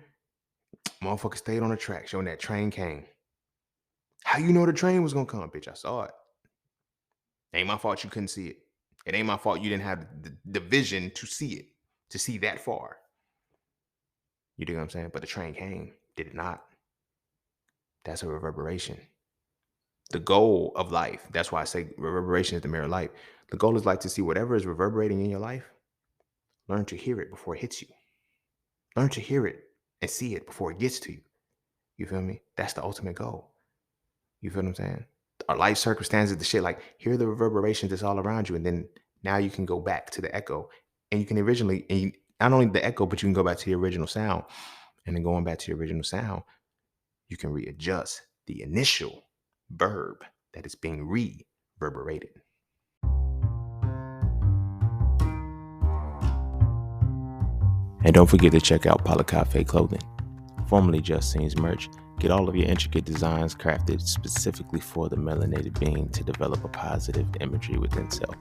Motherfucker stayed on the track, showing that train came. How you know the train was gonna come, bitch? I saw it. Ain't my fault you couldn't see it. It ain't my fault you didn't have the vision to see it, to see that far. You dig what I'm saying? But the train came. Did it not? That's a reverberation. The goal of life, that's why I say reverberation is the mirror of life. The goal is like to see whatever is reverberating in your life, learn to hear it before it hits you. Learn to hear it and see it before it gets to you. You feel me? That's the ultimate goal. You feel what I'm saying? Our life circumstances, the shit, like hear the reverberations that's all around you. And then now you can go back to the echo. And you can originally, and you, not only the echo, but you can go back to the original sound. And then going back to the original sound, you can readjust the initial verb that is being reverberated. And don't forget to check out Cafe Clothing, formerly Just Scenes merch. Get all of your intricate designs crafted specifically for the melanated being to develop a positive imagery within self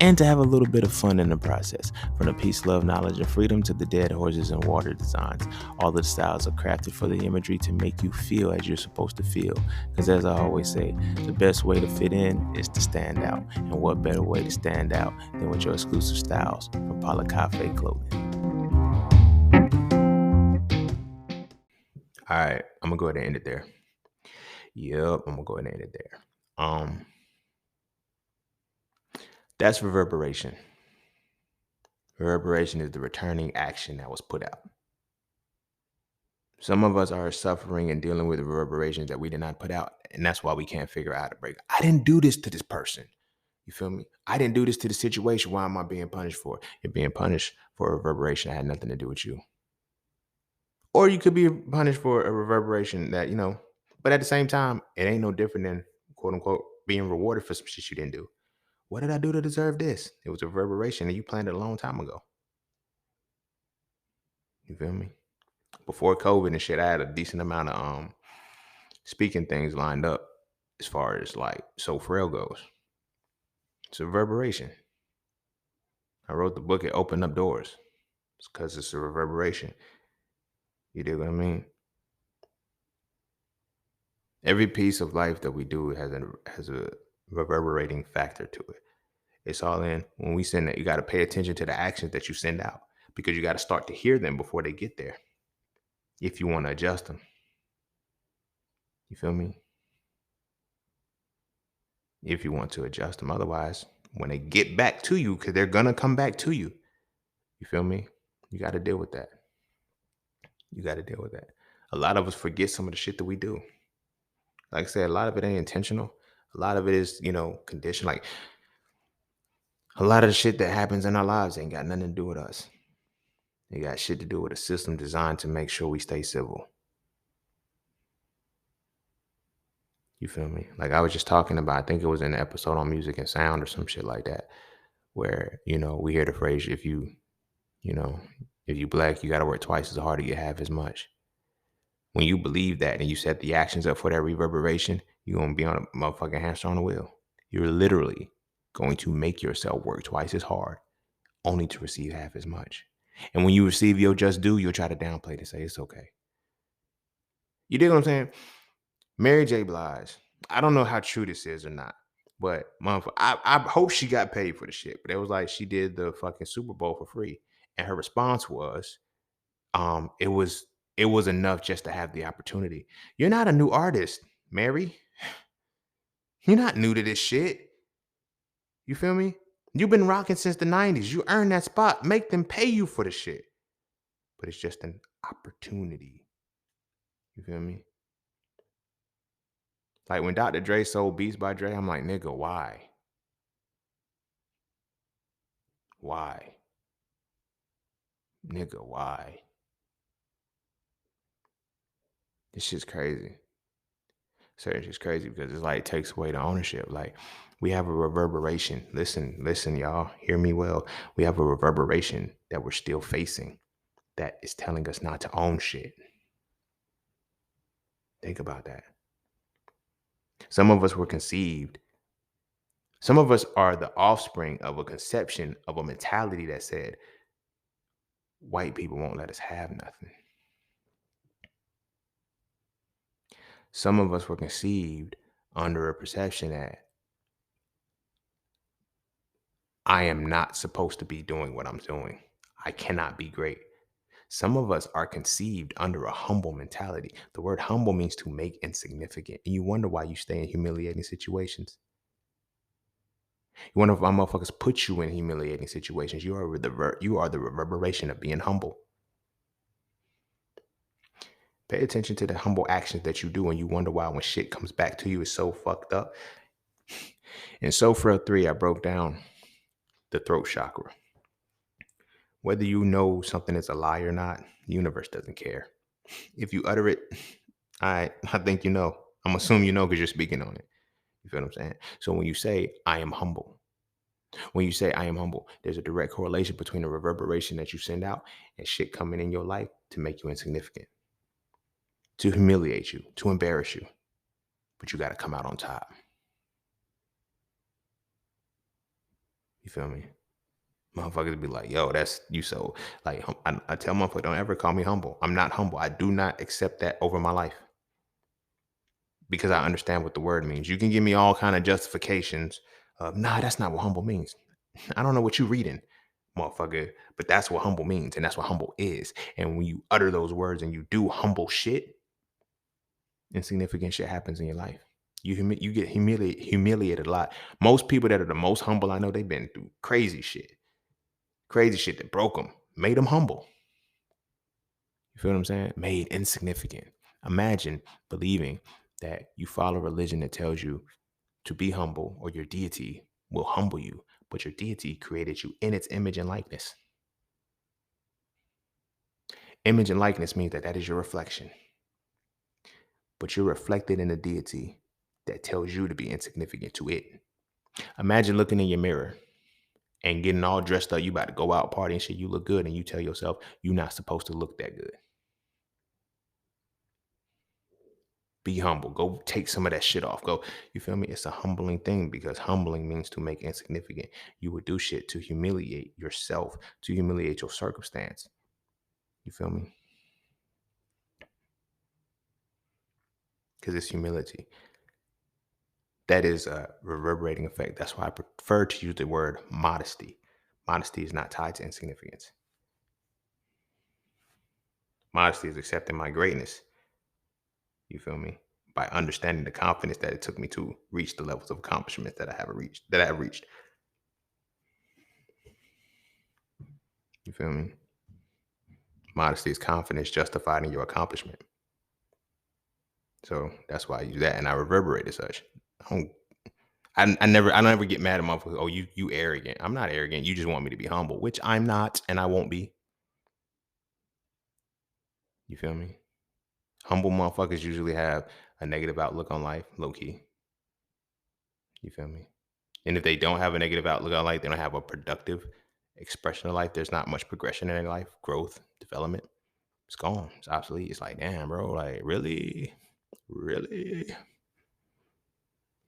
and to have a little bit of fun in the process. From the peace, love, knowledge, and freedom to the dead horses and water designs, all of the styles are crafted for the imagery to make you feel as you're supposed to feel. Because as I always say, the best way to fit in is to stand out. And what better way to stand out than with your exclusive styles from Cafe Clothing. All right, I'm gonna go ahead and end it there. Yep, I'm gonna go ahead and end it there. That's reverberation. Reverberation is the returning action that was put out. Some of us are suffering and dealing with reverberations that we did not put out, and that's why we can't figure out how to break. I didn't do this to this person. You feel me? I didn't do this to the situation. Why am I being punished for it? You're being punished for a reverberation that had nothing to do with you. Or you could be punished for a reverberation that, but at the same time, it ain't no different than quote unquote being rewarded for some shit you didn't do. What did I do to deserve this? It was a reverberation and you planned it a long time ago. You feel me? Before COVID and shit, I had a decent amount of speaking things lined up as far as like So Frail goes. It's a reverberation. I wrote the book, it opened up doors. It's because it's a reverberation. You dig what I mean? Every piece of life that we do has a reverberating factor to it. It's all in. When we send it, you got to pay attention to the actions that you send out because you got to start to hear them before they get there. If you want to adjust them. You feel me? If you want to adjust them. Otherwise, when they get back to you, because they're going to come back to you. You feel me? You got to deal with that. You got to deal with that. A lot of us forget some of the shit that we do. Like I said, a lot of it ain't intentional. A lot of it is, conditioned. Like a lot of the shit that happens in our lives ain't got nothing to do with us. It got shit to do with a system designed to make sure we stay civil. You feel me? Like I was just talking about, I think it was in an episode on music and sound or some shit like that, where, we hear the phrase, if you black, you got to work twice as hard to get half as much. When you believe that and you set the actions up for that reverberation, you're going to be on a motherfucking hamster on the wheel. You're literally going to make yourself work twice as hard only to receive half as much. And when you receive your just due, you'll try to downplay it and say, it's okay. You dig what I'm saying? Mary J. Blige, I don't know how true this is or not, but I hope she got paid for the shit. But it was like she did the fucking Super Bowl for free. And her response was, it was enough just to have the opportunity. You're not a new artist, Mary. You're not new to this shit. You feel me? You've been rocking since the 90s. You earned that spot. Make them pay you for the shit. But it's just an opportunity. You feel me? Like when Dr. Dre sold Beats by Dre, I'm like, nigga, why? Why? Nigga, why? This shit's crazy. Certain shit's crazy because it's like it takes away the ownership. Like we have a reverberation. Listen, y'all. Hear me well. We have a reverberation that we're still facing that is telling us not to own shit. Think about that. Some of us were conceived. Some of us are the offspring of a conception of a mentality that said, white people won't let us have nothing. Some of us were conceived under a perception that I am not supposed to be doing what I'm doing. I cannot be great. Some of us are conceived under a humble mentality. The word humble means to make insignificant. And you wonder why you stay in humiliating situations. You wonder why motherfuckers put you in humiliating situations. You are the reverberation of being humble. Pay attention to the humble actions that you do, and you wonder why when shit comes back to you, it's so fucked up. In Sofra 3, I broke down the throat chakra. Whether you know something is a lie or not, the universe doesn't care. If you utter it, I think you know. I'm assuming you know because you're speaking on it. You feel what I'm saying? So when you say, I am humble, when you say, I am humble, there's a direct correlation between the reverberation that you send out and shit coming in your life to make you insignificant, to humiliate you, to embarrass you. But you got to come out on top. You feel me? Motherfuckers be like, yo, that's you so like I tell motherfuckers, don't ever call me humble. I'm not humble. I do not accept that over my life because I understand what the word means. You can give me all kind of justifications of nah, that's not what humble means. I don't know what you reading, motherfucker, but that's what humble means, and that's what humble is. And when you utter those words and you do humble shit, insignificant shit happens in your life. You get humiliated a lot. Most people that are the most humble I know, they've been through crazy shit that broke them, made them humble. You feel what I'm saying? Made insignificant. Imagine believing that you follow a religion that tells you to be humble or your deity will humble you, but your deity created you in its image and likeness. Image and likeness means that that is your reflection, but you're reflected in a deity that tells you to be insignificant to it. Imagine looking in your mirror and getting all dressed up. You about to go out party and shit. You look good, and you tell yourself you're not supposed to look that good. Be humble. Go take some of that shit off. Go, you feel me? It's a humbling thing because humbling means to make insignificant. You would do shit to humiliate yourself, to humiliate your circumstance. You feel me? Because it's humility. That is a reverberating effect. That's why I prefer to use the word modesty. Modesty is not tied to insignificance. Modesty is accepting my greatness. You feel me? By understanding the confidence that it took me to reach the levels of accomplishment that I have reached. You feel me? Modesty is confidence justified in your accomplishment. So that's why I use that, and I reverberate as such. I never get mad at motherfuckers. Oh, you arrogant. I'm not arrogant. You just want me to be humble, which I'm not, and I won't be. You feel me? Humble motherfuckers usually have a negative outlook on life, low key. You feel me? And if they don't have a negative outlook on life, they don't have a productive expression of life. There's not much progression in their life, growth, development. It's gone. It's obsolete. It's like, damn, bro, like really? Really?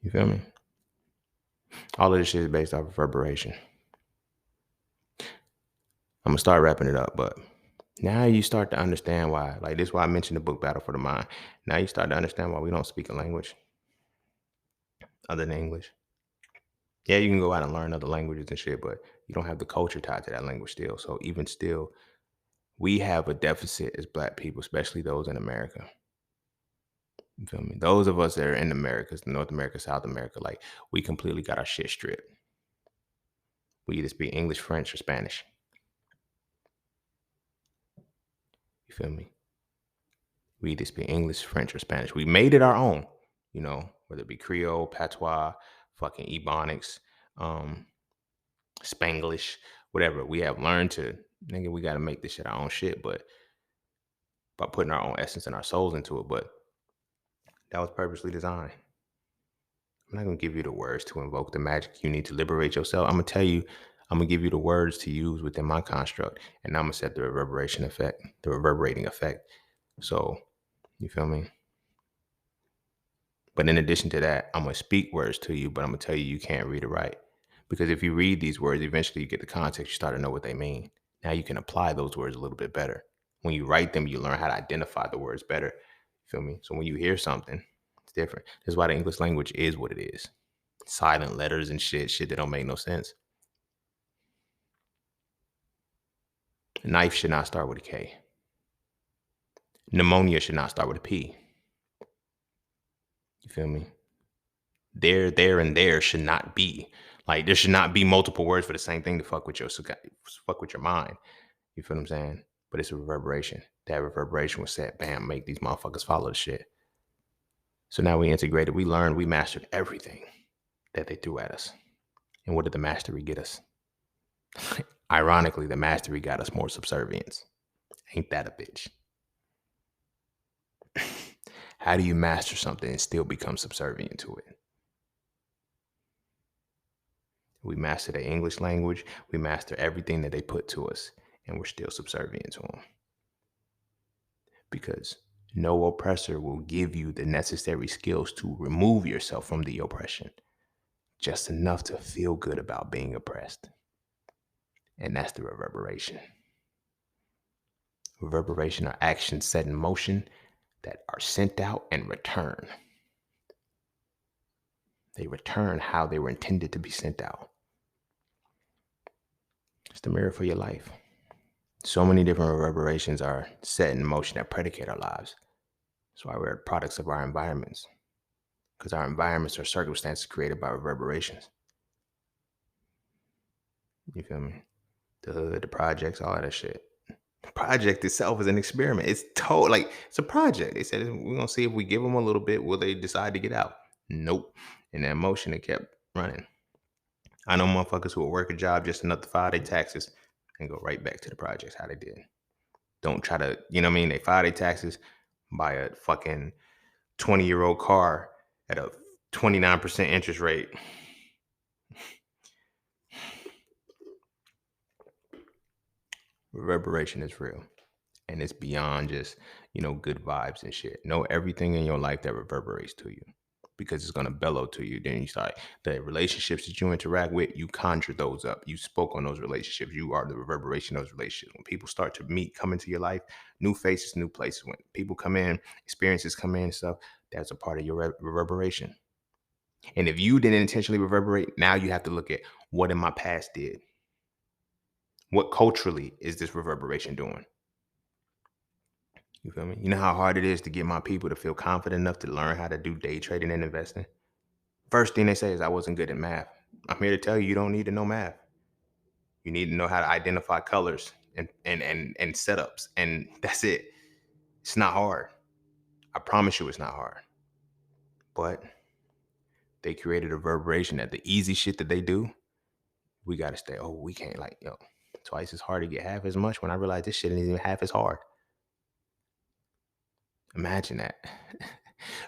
You feel me? All of this shit is based off of reverberation. I'm gonna start wrapping it up, but now you start to understand why. Like this is why I mentioned the book Battle for the Mind. Now you start to understand why we don't speak a language other than English. Yeah, you can go out and learn other languages and shit, but you don't have the culture tied to that language still. So even still, we have a deficit as Black people, especially those in America. You feel me? Those of us that are in Americas, North America, South America, like we completely got our shit stripped. We either speak English, French, or Spanish. You feel me? We either speak English, French, or Spanish. We made it our own, you know, whether it be Creole, Patois, fucking Ebonics, Spanglish, whatever. We have learned to, nigga, we got to make this shit our own shit, but by putting our own essence and our souls into it. But that was purposely designed. I'm not going to give you the words to invoke the magic you need to liberate yourself. I'm going to tell you, I'm going to give you the words to use within my construct, and I'm going to set the reverberation effect, the reverberating effect. So, you feel me? But in addition to that, I'm going to speak words to you, but I'm going to tell you you can't read or write. Because if you read these words, eventually you get the context, you start to know what they mean. Now you can apply those words a little bit better. When you write them, you learn how to identify the words better. You feel me? So when you hear something, it's different. That's why the English language is what it is. Silent letters and shit that don't make no sense. A knife should not start with a K. Pneumonia should not start with a P. You feel me? There, and there should not be. Like there should not be multiple words for the same thing to fuck with fuck with your mind. You feel what I'm saying? But it's a reverberation. That reverberation was set, bam, make these motherfuckers follow the shit. So now we integrated, we learned, we mastered everything that they threw at us. And what did the mastery get us? Ironically, the mastery got us more subservience. Ain't that a bitch? How do you master something and still become subservient to it? We master the English language. We master everything that they put to us, and we're still subservient to them. Because no oppressor will give you the necessary skills to remove yourself from the oppression, just enough to feel good about being oppressed. And that's the reverberation. Reverberation are actions set in motion that are sent out and return. They return how they were intended to be sent out. It's the mirror for your life. So many different reverberations are set in motion that predicate our lives. That's why we're products of our environments. Because our environments are circumstances created by reverberations. You feel me? The hood, the projects, all of that shit. The project itself is an experiment. It's a project. They said we're gonna see if we give them a little bit, will they decide to get out? Nope. And that motion, it kept running. I know motherfuckers who will work a job just enough to file their taxes and go right back to the projects how they did. Don't try to, you know what I mean? They file their taxes, buy a fucking 20-year-old car at a 29% interest rate. Reverberation is real. And it's beyond just, good vibes and shit. Know everything in your life that reverberates to you because it's going to bellow to you. Then you start the relationships that you interact with, you conjure those up. You spoke on those relationships. You are the reverberation of those relationships. When people start to come into your life, new faces, new places. When people come in, experiences come in and stuff, that's a part of your reverberation. And if you didn't intentionally reverberate, now you have to look at what in my past did. What culturally is this reverberation doing? You feel me? You know how hard it is to get my people to feel confident enough to learn how to do day trading and investing? First thing they say is I wasn't good at math. I'm here to tell you, you don't need to know math. You need to know how to identify colors and setups. And that's it. It's not hard. I promise you it's not hard. But they created a reverberation that the easy shit that they do, we gotta stay. Oh, we can't twice as hard to get half as much when I realized this shit isn't even half as hard. Imagine that.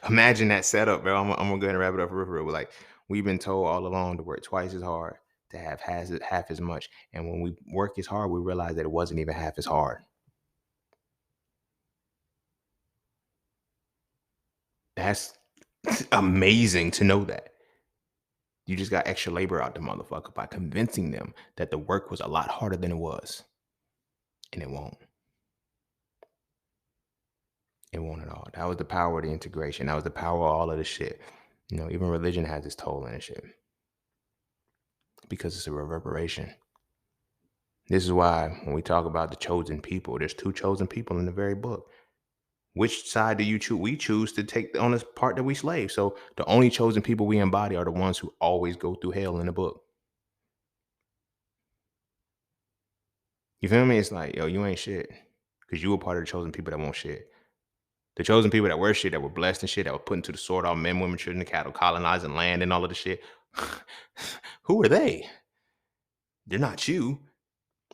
Imagine that setup, bro. I'm gonna go ahead and wrap it up real, real. Like we've been told all along to work twice as hard, to have half as much. And when we work as hard, we realize that it wasn't even half as hard. That's amazing to know that. You just got extra labor out the motherfucker by convincing them that the work was a lot harder than it was. And it won't. It won't at all. That was the power of the integration. That was the power of all of this shit. Even religion has its toll in this shit. Because it's a reverberation. This is why when we talk about the chosen people, there's two chosen people in the very book. Which side do you choose? We choose to take on this part that we slave. So the only chosen people we embody are the ones who always go through hell in the book. You feel me? It's like, yo, you ain't shit. Because you were part of the chosen people that won't shit. The chosen people that were shit, that were blessed and shit, that were put into the sword, all men, women, children, and cattle, colonizing land and all of the shit. Who are they? They're not you.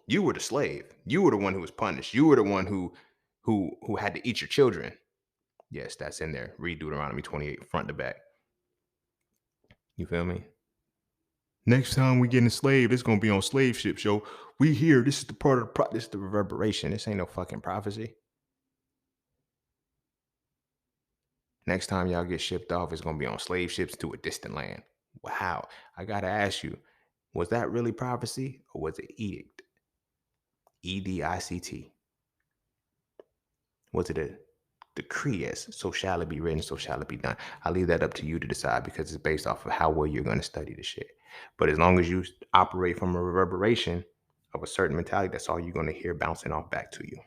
You were the slave. You were the one who was punished. You were the one who had to eat your children. Yes, that's in there. Read Deuteronomy 28, front to back. You feel me? Next time we get enslaved, it's gonna be on slave ships, yo. We here. This is the part of this is the reverberation. This ain't no fucking prophecy. Next time y'all get shipped off, it's gonna be on slave ships to a distant land. Wow. I gotta ask you, was that really prophecy or was it edict? EDICT. Was it a decree as so shall it be written, so shall it be done? I leave that up to you to decide because it's based off of how well you're going to study the shit. But as long as you operate from a reverberation of a certain mentality, that's all you're going to hear bouncing off back to you.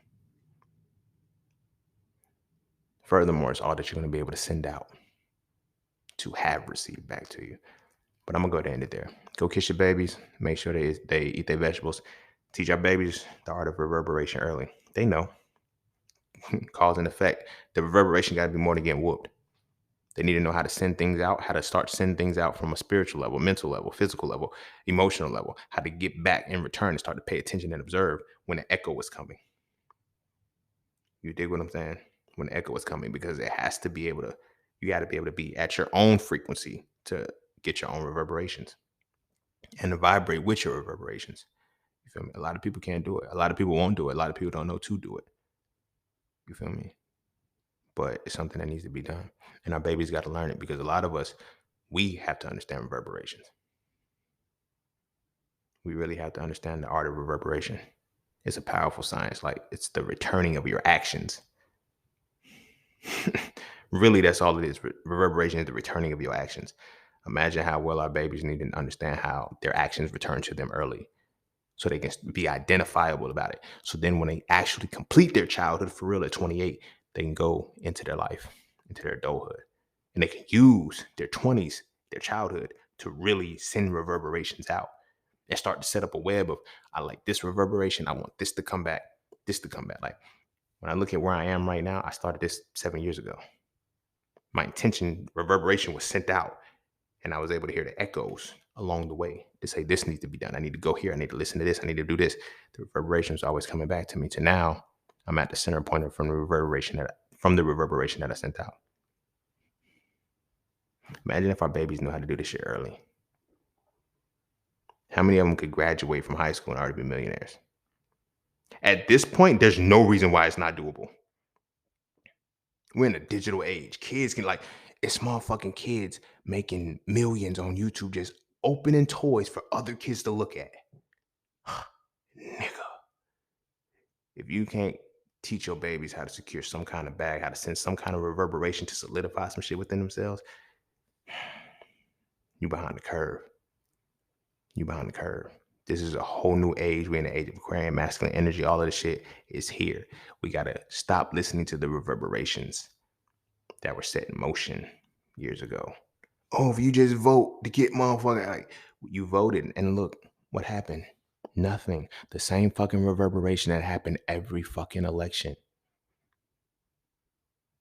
Furthermore, it's all that you're going to be able to send out to have received back to you. But I'm gonna go ahead and end it there. Go kiss your babies. Make sure they eat their vegetables. Teach our babies the art of reverberation early. They know cause and effect. The reverberation got to be more than getting whooped. They need to know how to send things out, how to start sending things out from a spiritual level, mental level, physical level, emotional level, how to get back in return and start to pay attention and observe when an echo is coming. You dig what I'm saying? When the echo is coming, because it has to be able to, you got to be able to be at your own frequency to get your own reverberations and to vibrate with your reverberations. You feel me? A lot of people can't do it. A lot of people won't do it. A lot of people don't know to do it. You feel me? But it's something that needs to be done. And our babies got to learn it because a lot of us, we have to understand reverberations. We really have to understand the art of reverberation. It's a powerful science. Like it's the returning of your actions. Really, that's all it is. Reverberation is the returning of your actions. Imagine how well our babies need to understand how their actions return to them early so they can be identifiable about it. So then when they actually complete their childhood for real at 28, they can go into their life, into their adulthood. And they can use their 20s, their childhood, to really send reverberations out and start to set up a web of, I like this reverberation. I want this to come back, this to come back. Like when I look at where I am right now, I started this 7 years ago. My intention, reverberation was sent out, and I was able to hear the echoes along the way to say, this needs to be done. I need to go here. I need to listen to this. I need to do this. The reverberation is always coming back to me. To now, I'm at the center point from the reverberation that I sent out. Imagine if our babies knew how to do this shit early. How many of them could graduate from high school and already be millionaires? At this point, there's no reason why it's not doable. We're in a digital age. Kids can it's motherfucking kids making millions on YouTube just opening toys for other kids to look at. Nigga. If you can't teach your babies how to secure some kind of bag, how to send some kind of reverberation to solidify some shit within themselves, you behind the curve. You behind the curve. This is a whole new age. We're in the age of Aquarian masculine energy. All of this shit is here. We got to stop listening to the reverberations that were set in motion years ago. Oh, if you just vote to get motherfucker, like you voted and look what happened. Nothing. The same fucking reverberation that happened every fucking election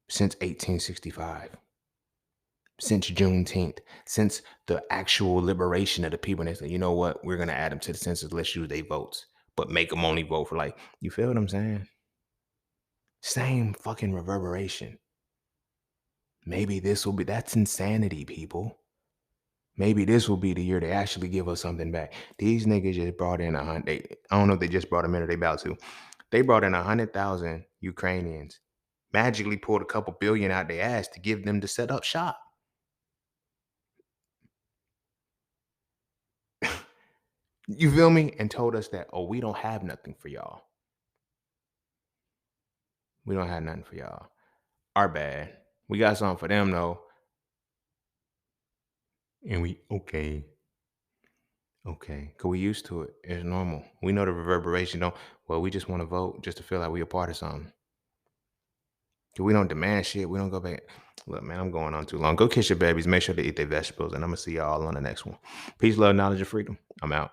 since 1865, since Juneteenth, since the actual liberation of the people. And they say, you know what? We're going to add them to the census. Let's use their votes, but make them only vote for you feel what I'm saying? Same fucking reverberation. Maybe that's insanity, people. Maybe this will be the year they actually give us something back. These niggas just brought in 100. I don't know if they just brought them in or they about to. They brought in 100,000 Ukrainians, magically pulled a couple billion out their ass to give them to set up shop. You feel me? And told us that, oh, we don't have nothing for y'all. We don't have nothing for y'all. Our bad. We got something for them though. And okay. Cause we used to it. It's normal. We know the reverberation don't, well, we just want to vote just to feel like we a part of something. We don't demand shit. We don't go back. Look, man, I'm going on too long. Go kiss your babies. Make sure they eat their vegetables. And I'm going to see y'all on the next one. Peace, love, knowledge, and freedom. I'm out.